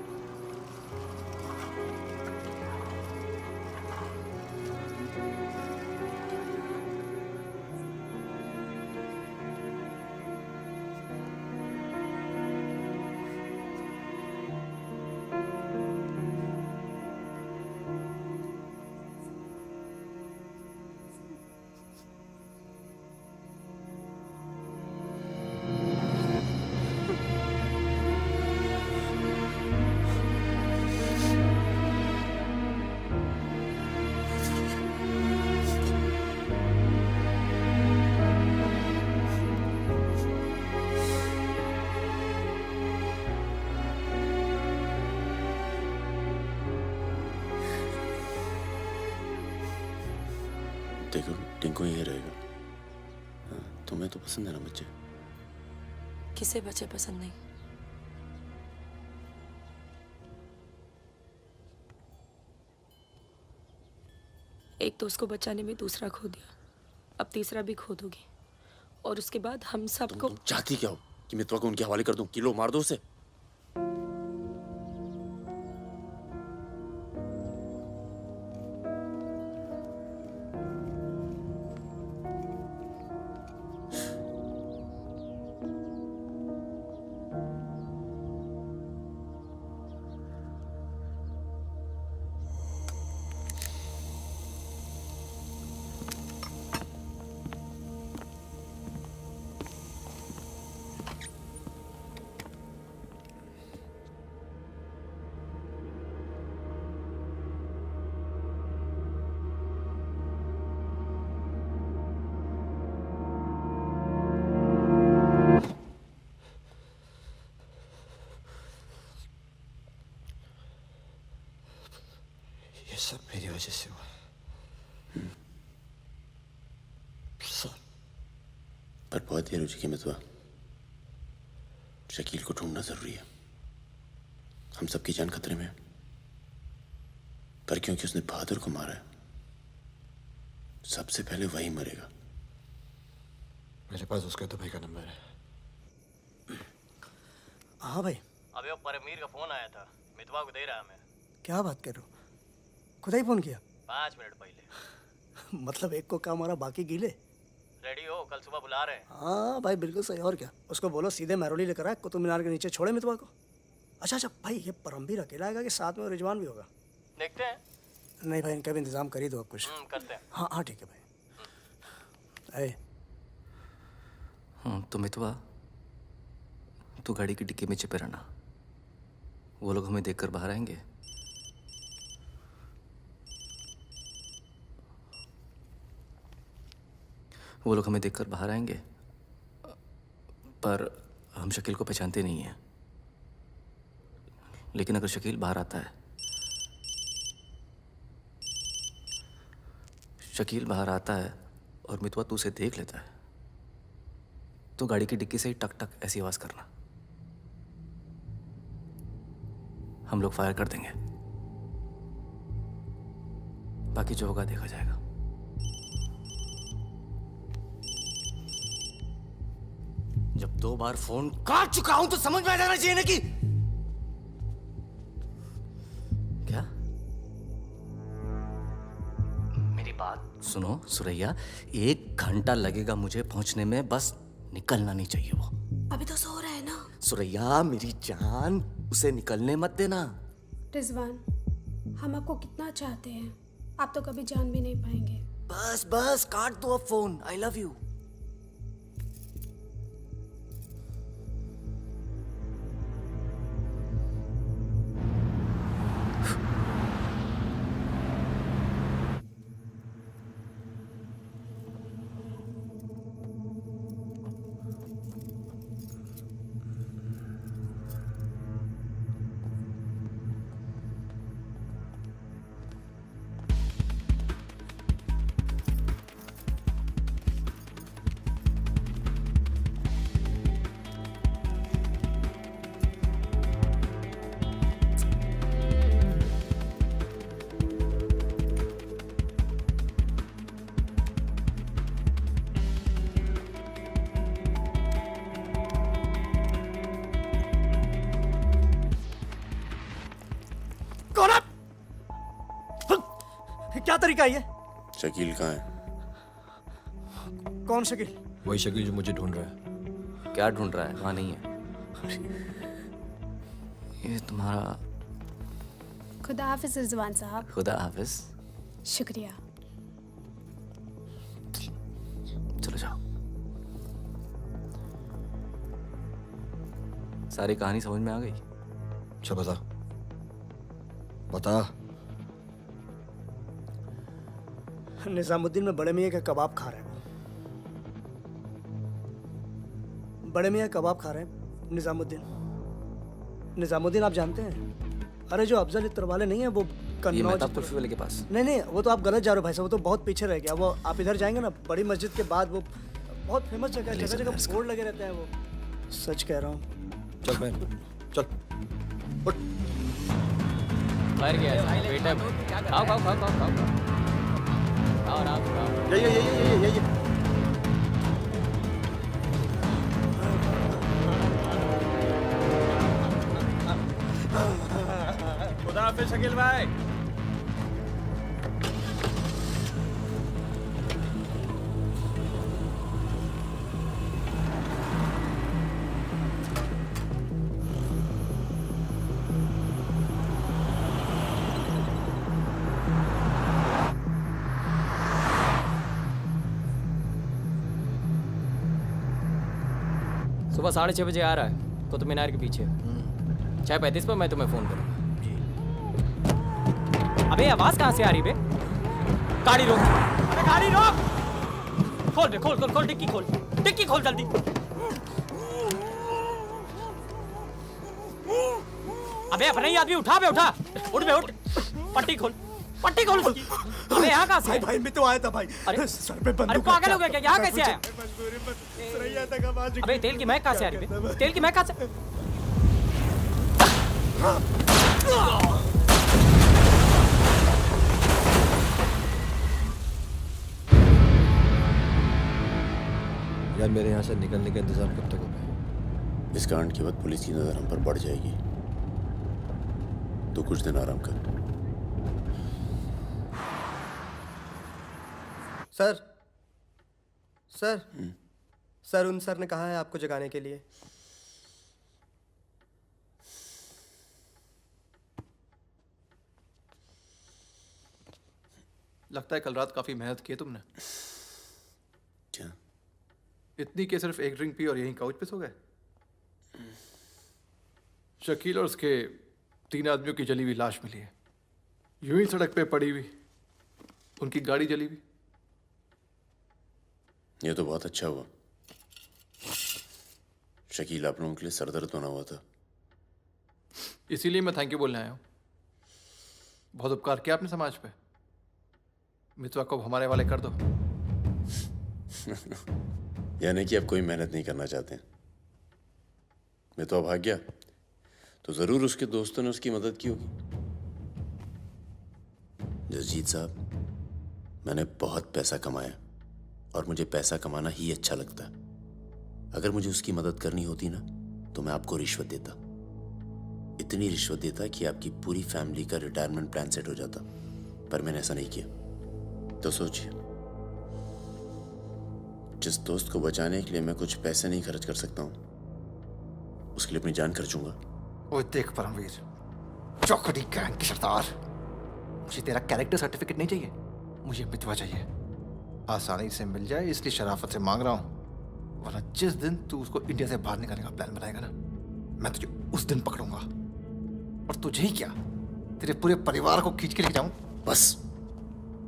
देखो, टिंकू यही रहेगा। हाँ, तुम्हें तो पसंद है ना बच्चे? किसे बच्चे पसंद नहीं? एक दोस्त को बचाने में दूसरा खो दिया, अब तीसरा भी खो दूंगी। और उसके बाद हम सबको। तुम चाहती क्या हो कि मितवा को उनके हवाले कर दूं? किलो मार दो उसे। ये सब मेरी वजह से हुआ। सब। पर बहुत देर हो चुकी मितवा। शकील को ढूंढना जरूरी है। हम सबकी जान खतरे में है। पर क्योंकि उसने बहादुर को मारा है, सबसे पहले वही मरेगा। मेरे पास उसका दुबई का नंबर है। हाँ भाई। अबे वो परमीर का फोन आया था, मितवा को दे रहा मैं। क्या बात कर रहे हो? खुदा ही फोन किया? 5 मिनट पहले। मतलब एक को काम हो रहा, बाकी गीले। रेडी हो, कल सुबह बुला रहे हैं। हाँ भाई बिल्कुल सही। और क्या, उसको बोलो सीधे महरौली लेकर आए, कुतुब मीनार के नीचे छोड़े मितवा को। अच्छा भाई, ये परमवीर अकेला आएगा कि साथ में रिजवान भी होगा? देखते हैं। नहीं भाई, इनका भी इंतजाम कर ही दो आप कुछ। करते हैं। हाँ हाँ ठीक है भाई। तो मितवा, तू गाड़ी की डिक्की में छिपे रहना। वो लोग हमें देखकर बाहर आएंगे। वो लोग हमें देखकर बाहर आएंगे, पर हम शकील को पहचानते नहीं हैं। लेकिन अगर शकील बाहर आता है, शकील बाहर आता है और मितवा तू उसे देख लेता है, तो गाड़ी की डिक्की से ही टक टक ऐसी आवाज करना। हम लोग फायर कर देंगे, बाकी जो होगा देखा जाएगा। जब 2 बार फोन काट चुका हूं तो समझ में आ जाना चाहिए ना कि क्या। मेरी बात सुनो सुरैया, 1 घंटा लगेगा मुझे पहुंचने में, बस निकलना नहीं चाहिए वो। अभी तो सो रहा है ना। सुरैया मेरी जान, उसे निकलने मत देना। रिजवान, हम आपको कितना चाहते हैं, आप तो कभी जान भी नहीं पाएंगे। बस बस काट दो अब फोन। I love you. क्या तरीका है ये? शकील कहाँ है? कौन शकील? वही शकील जो मुझे ढूंढ रहा है। क्या ढूंढ रहा है? वहां नहीं है। ये तुम्हारा। खुदा हाफिज रिजवान साहब। खुदा हाफिज। शुक्रिया। चलो जाओ। सारी कहानी समझ में आ गई? अच्छा बता बता। निजामुद्दीन में बड़े मियाँ का कबाब खा रहे हैं। बड़े मियाँ कबाब खा रहे हैं। निजामुद्दीन आप जानते हैं? अरे जो अफजल इत्र वाले नहीं है वो ये मेहताब कुल्फी वाले के पास। नहीं वो तो आप गलत जा रहे हो भाई साहब, वो तो बहुत पीछे रह गया। वो आप इधर जाएंगे ना, बड़ी मस्जिद के बाद वो बहुत फेमस जगह है, जगह जगह बोर्ड लगे रहते हैं। वो सच कह रहा हूँ। चल बहन चल उठ। फायर किया है बेटा। खाओ खाओ खाओ खाओ खाओ। ये खुदा हाफिज शकील भाई। सुबह 6:30 बजे आ रहा है कुतुब मीनार के पीछे। 6:35 पर मैं तुम्हें फोन करूंगा। अबे आवाज कहाँ से आ रही बे? गाड़ी रोक, अबे गाड़ी रोक। खोल बे, खोल खोल खोल, डिक्की खोल, डिक्की खोल जल्दी। अबे अपना ही आदमी उठा बे, उठा, उठ बे उठ। पट्टी खोल, पट्टी खोल उसकी। अबे यहाँ कहाँ से? भाई मैं तो आया था भाई। अरे सर पे बंदूक। अरे पागल हो गया क्या? यहाँ कैसे आया? अबे अबे तेल की महक कहाँ से आ रही बे? तेल की महक कहाँ से? यार मेरे यहाँ से निकलने का इंतजाम कब तक होगा? इस कांड के बाद पुलिस की नज़र हम पर बढ़ जाएगी, तो कुछ दिन आराम कर। सर सर सर उन सर ने कहा है आपको जगाने के लिए। लगता है कल रात काफी मेहनत की है तुमने। क्या? इतनी कि सिर्फ एक ड्रिंक पी और यहीं काउच पे सो गए? शकील और उसके 3 आदमियों की जली हुई लाश मिली है, यूं ही सड़क पे पड़ी हुई, उनकी गाड़ी जली हुई। ये तो बहुत अच्छा हुआ। शकील आप लोगों के लिए सरदर्द बना हुआ था। इसीलिए मैं थैंक यू बोलने आया हूँ। बहुत उपकार किया आपने समाज पे। मितवा को हमारे वाले कर दो। यानी कि आप कोई मेहनत नहीं करना चाहते। मितवा भाग गया तो जरूर उसके दोस्तों ने उसकी मदद की होगी। जसजीत साहब, मैंने बहुत पैसा कमाया और मुझे पैसा कमाना ही अच्छा लगता है। अगर मुझे उसकी मदद करनी होती ना तो मैं आपको रिश्वत देता, इतनी रिश्वत देता कि आपकी पूरी फैमिली का रिटायरमेंट प्लान सेट हो जाता। पर मैंने ऐसा नहीं किया। तो सोचिए, जिस दोस्त को बचाने के लिए मैं कुछ पैसे नहीं खर्च कर सकता हूं, उसके लिए अपनी जान खर्चूंगा। ओए देख परमवीर, चौकड़ी गैंग की सरदार, मुझे तेरा कैरेक्टर सर्टिफिकेट नहीं चाहिए, मुझे मितवा चाहिए। आसानी से मिल जाए इसलिए शराफत से मांग रहा हूं, वरना जिस दिन तू उसको इंडिया से बाहर निकालने का प्लान बनाएगा ना, मैं तुझे उस दिन पकड़ूंगा। और तुझे ही क्या, तेरे पूरे परिवार को खींच के लेके जाऊं। बस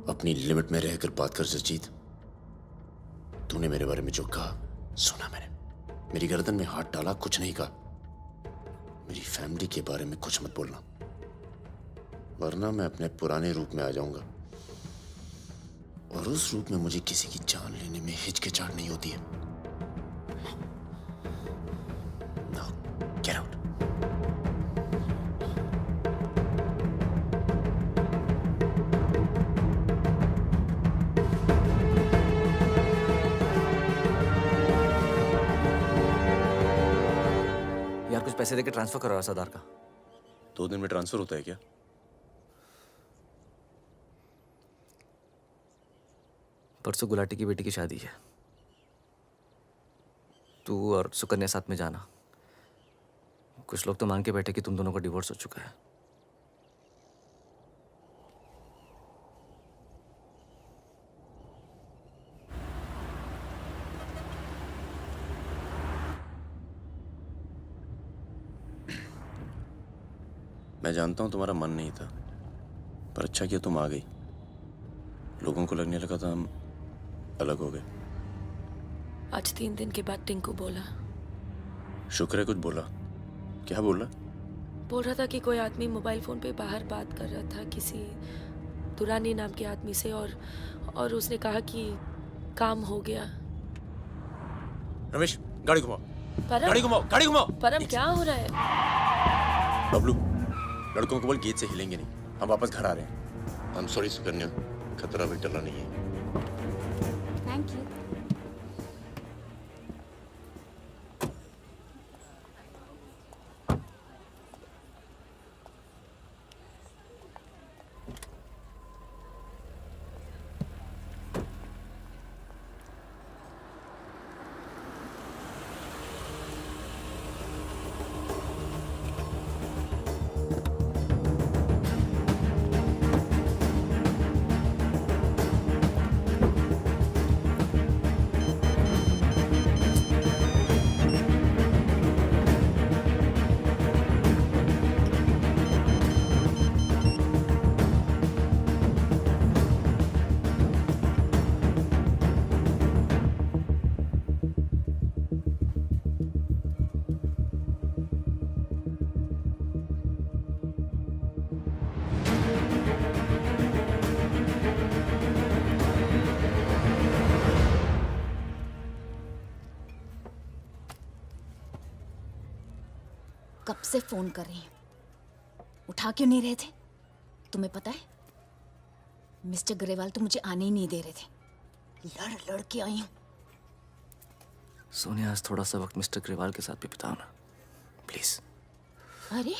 अपनी लिमिट में रहकर बात कर जसजीत। तूने मेरे बारे में जो कहा सुना मैंने, मेरी गर्दन में हाथ डाला, कुछ नहीं कहा। मेरी फैमिली के बारे में कुछ मत बोलना, वरना मैं अपने पुराने रूप में आ जाऊंगा, और उस रूप में मुझे किसी की जान लेने में हिचकिचाहट नहीं होती है। Now, get out. यार कुछ पैसे देके ट्रांसफर करो सरदार का। 2 दिन में ट्रांसफर होता है क्या? परसों गुलाटी की बेटी की शादी है, तू और सुकन्या साथ में जाना। कुछ लोग तो मान के बैठे कि तुम दोनों का डिवोर्स हो चुका है। मैं जानता हूं तुम्हारा मन नहीं था, पर अच्छा किया तुम आ गई। लोगों को लगने लगा था हम अलग हो गए। आज 3 दिन के बाद टिंकू बोला। शुक्र है कुछ बोला। क्या बोला? बोल रहा था कि कोई आदमी मोबाइल फोन पे बाहर बात कर रहा था किसी दुरानी नाम के आदमी से, और उसने कहा कि काम हो गया। रमेश, गाड़ी घुमाओ। परम, गाड़ी घुमाओ, गाड़ी घुमाओ। परम क्या हो रहा है? बबलू, लड़कों को बोल गेट से हिलेंगे नहीं, हम वापस घर आ रहे हैं। I'm sorry सुकन्या, खतरा भी टला नहीं है। Thank you. कब से फोन कर रही हूँ, उठा क्यों नहीं रहे थे? तुम्हें पता है मिस्टर ग्रेवाल तो मुझे आने ही नहीं दे रहे थे, लड़ लड़ के आई हूँ। सोनिया, आज थोड़ा सा वक्त मिस्टर ग्रेवाल के साथ भी बिताओ ना, प्लीज। अरे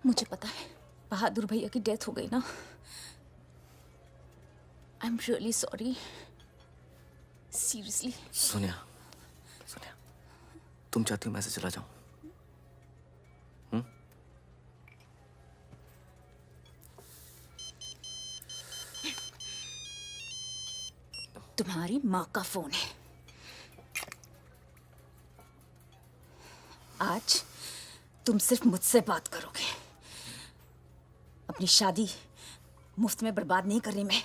मुझे पता है बहादुर भैया की डेथ हो गई ना। I am really sorry, seriously. Sonia, Sonia, तुम चाहती हो मैं से चला जाऊं? तुम्हारी माँ का फोन है। आज तुम सिर्फ मुझसे बात करोगे। अपनी शादी मुफ्त में बर्बाद नहीं कर रही मैं।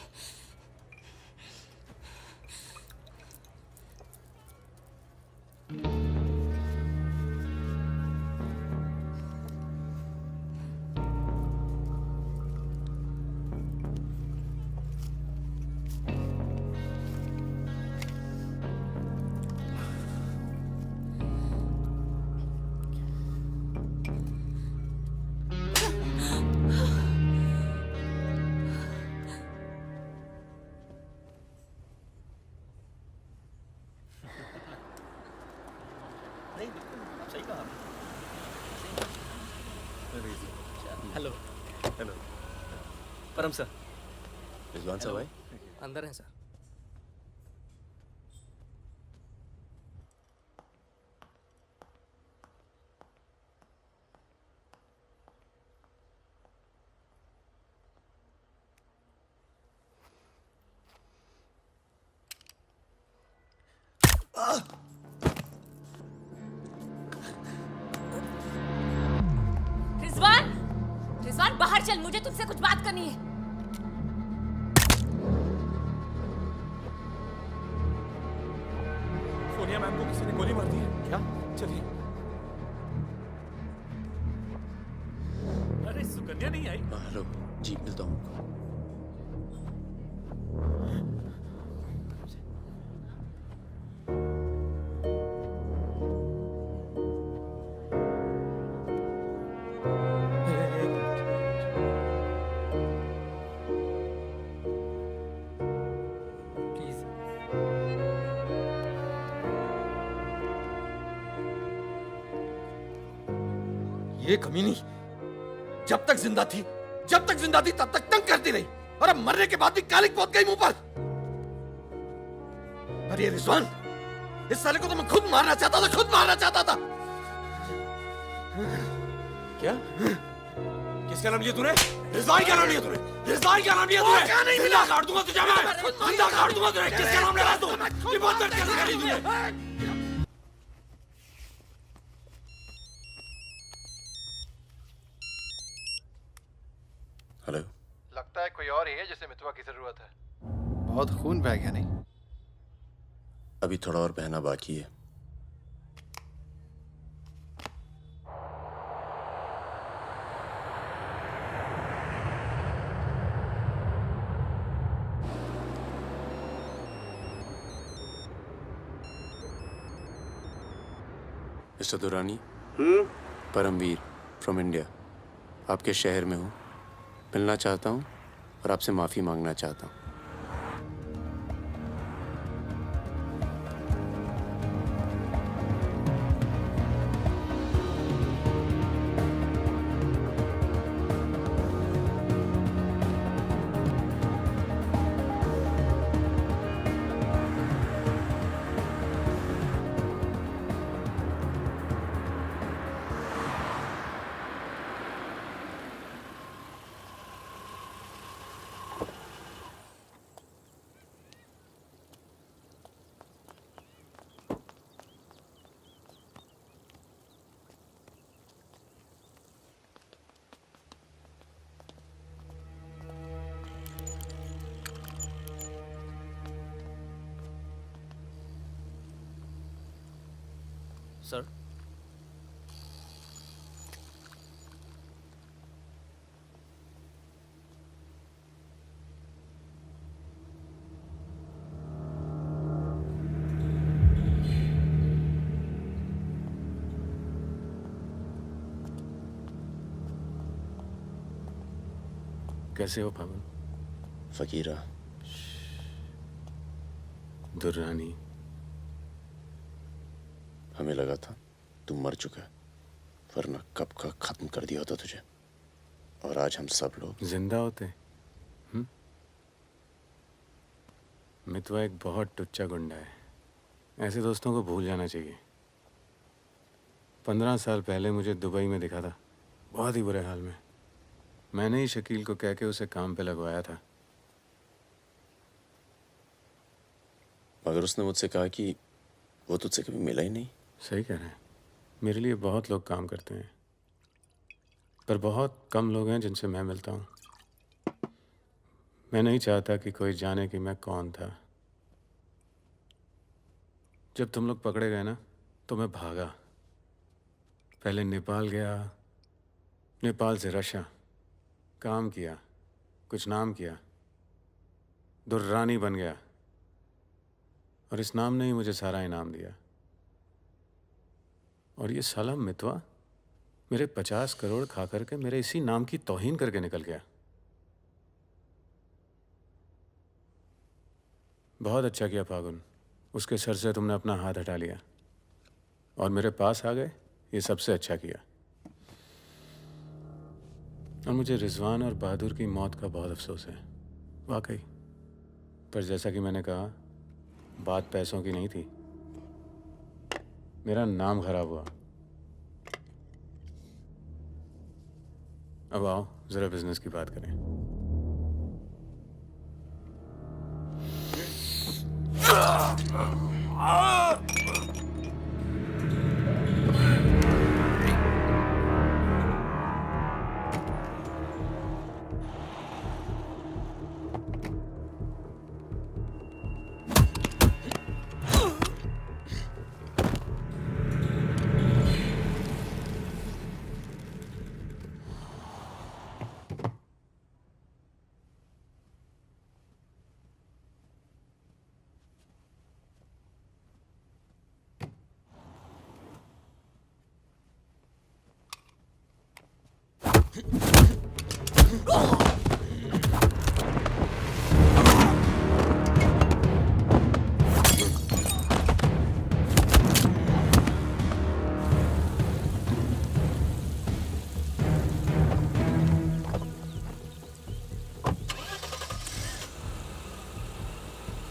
हेलो। हेलो परम सर। रिजवान साहब आए? अंदर हैं सर। रिजवान, रिजवान बाहर चल, मुझे तुझसे कुछ बात करनी है। सोनिया मैम को किसी ने गोली मार दी है। क्या? चलिए। अरे सुकन्या नहीं आई? हेलो जी, मिलता हूँ आपको। ये कमीनी जब तक जिंदा थी तब तक तंग करती रही, और अब मरने के बाद भी कालिक पहुंच गई मुंह पर। अरे रिजवान, इस साले को तो मैं खुद मारना चाहता था। क्या? किसका नाम लिया तूने? रिजवान का नाम लिया तूने? क्या नहीं मिला? काट दूंगा तुझे मैं। जिंदा काट दूंगा तुझे। किसका नाम लगा तू? ये बहुत दर्द कैसे करी तूने? हेलो। लगता है कोई और ही है जिसे मितवा की जरूरत है। बहुत खून बह गया नहीं? अभी थोड़ा और बहना बाकी है। Mister Durrani. Paramvir from India. आपके शहर में हूँ, मिलना चाहता हूँ और आपसे माफ़ी मांगना चाहता हूँ। सर। कैसे हो फागुन? फकीरा, दुर्रानी, हमें लगा था तू मर चुका है, वरना कब का खत्म कर दिया होता तुझे। और आज हम सब लोग जिंदा होते। मितवा एक बहुत टुच्चा गुंडा है, ऐसे दोस्तों को भूल जाना चाहिए। 15 साल पहले मुझे दुबई में दिखा था, बहुत ही बुरे हाल में। मैंने ही शकील को कह के उसे काम पे लगवाया था। मगर उसने मुझसे कहा कि वो तुझसे कभी मिला ही नहीं। सही कह रहे हैं, मेरे लिए बहुत लोग काम करते हैं, पर बहुत कम लोग हैं जिनसे मैं मिलता हूँ। मैं नहीं चाहता कि कोई जाने कि मैं कौन था। जब तुम लोग पकड़े गए ना, तो मैं भागा। पहले नेपाल गया, नेपाल से रशिया, काम किया, कुछ नाम किया, दुर्रानी बन गया, और इस नाम ने ही मुझे सारा इनाम दिया। और ये साला मितवा मेरे 50 करोड़ खा करके मेरे इसी नाम की तौहीन करके निकल गया। बहुत अच्छा किया फागुन, उसके सर से तुमने अपना हाथ हटा लिया और मेरे पास आ गए, ये सबसे अच्छा किया। और मुझे रिजवान और बहादुर की मौत का बहुत अफसोस है, वाकई। पर जैसा कि मैंने कहा, बात पैसों की नहीं थी, मेरा नाम खराब हुआ। अब आओ जरा बिजनेस की बात करें।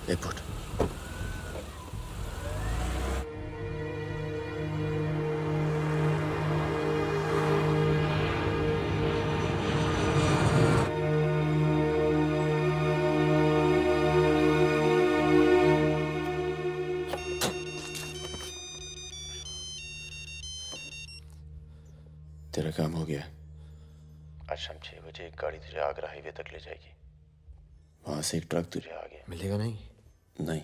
एयरपोर्ट। तेरा काम हो गया। आज शाम 6 बजे एक गाड़ी तुझे आगरा हाईवे तक ले जाएगी। वहां से एक ट्रक तुझे आगे मिलेगा नहीं? नहीं,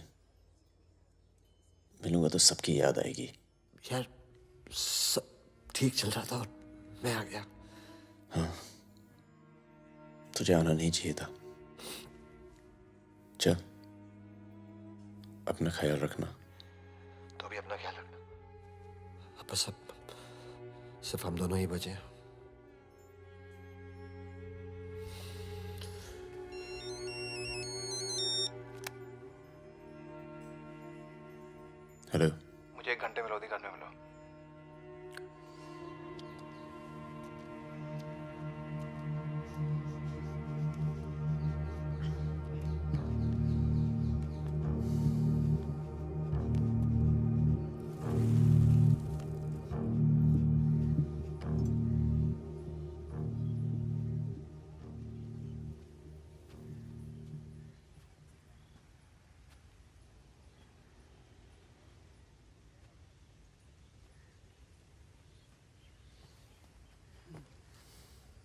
मिलूंगा तो सबकी याद आएगी। यार सब ठीक चल रहा था और मैं आ गया। हाँ, तुझे आना नहीं चाहिए था। चल, अपना ख्याल रखना। तो भी अपना ख्याल रखना। अब बस सिर्फ हम दोनों ही बचे हैं। हेलो, मुझे 1 घंटे में लोधी घर में मिलो।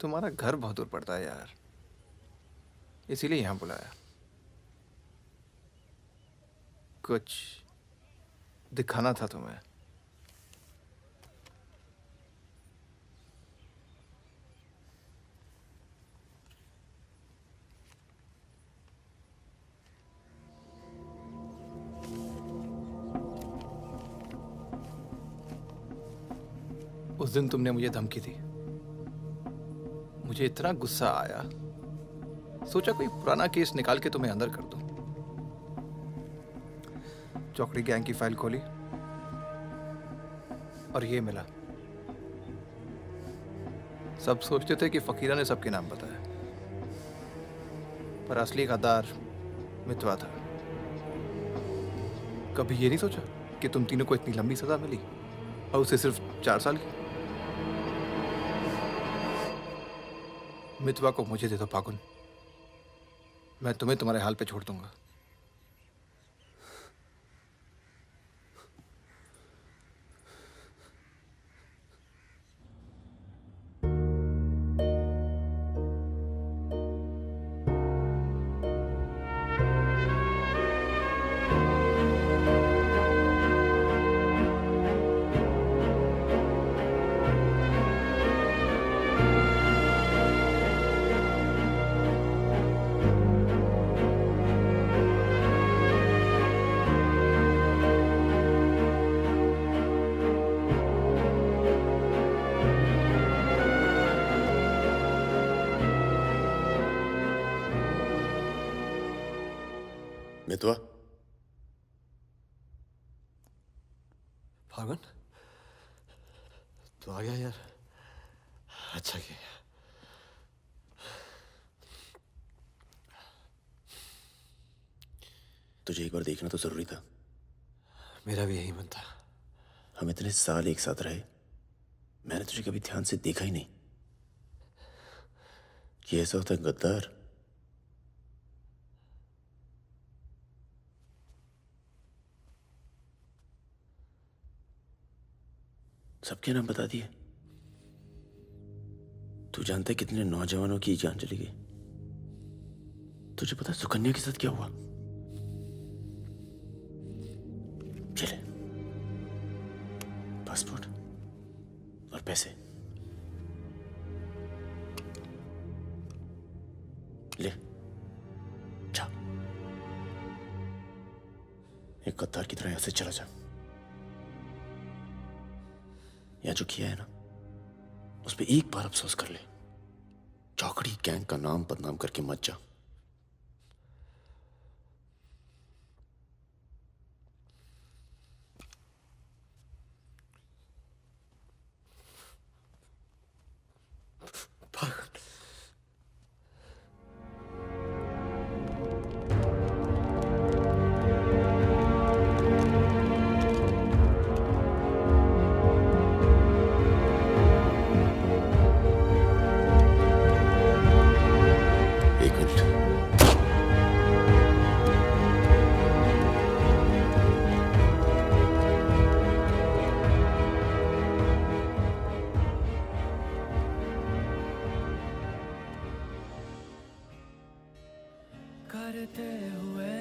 तुम्हारा घर बहुत दूर पड़ता है यार, इसीलिए यहाँ बुलाया। कुछ दिखाना था तुम्हें। उस दिन तुमने मुझे धमकी दी, मुझे इतना गुस्सा आया, सोचा कोई पुराना केस निकाल के तुम्हें अंदर कर दूं। चौकड़ी गैंग की फाइल खोली और ये मिला। सब सोचते थे कि फकीरा ने सबके नाम बताया, पर असली गद्दार मितवा था। कभी ये नहीं सोचा कि तुम तीनों को इतनी लंबी सजा मिली और उसे सिर्फ 4 साल की। मितवा को मुझे दे दो फागुन, मैं तुम्हें तुम्हारे हाल पे छोड़ दूंगा। मितवा, फागुन तो आ गया यार, अच्छा किया। तुझे एक बार देखना तो जरूरी था। मेरा भी यही मन था। हम इतने साल एक साथ रहे, मैंने तुझे कभी ध्यान से देखा ही नहीं। ये ऐसा होता है गद्दार। सबके नाम बता दिए। तू जानता है कितने नौजवानों की जान चली गई? तुझे पता है सुकन्या के साथ क्या हुआ? चले, पासपोर्ट और पैसे ले, जा। एक गद्दार की तरह यहां से चला जा। या जो किया है ना, उस पर एक बार अफसोस कर ले। चौकड़ी गैंग का नाम बदनाम करके मत जा। करते हुए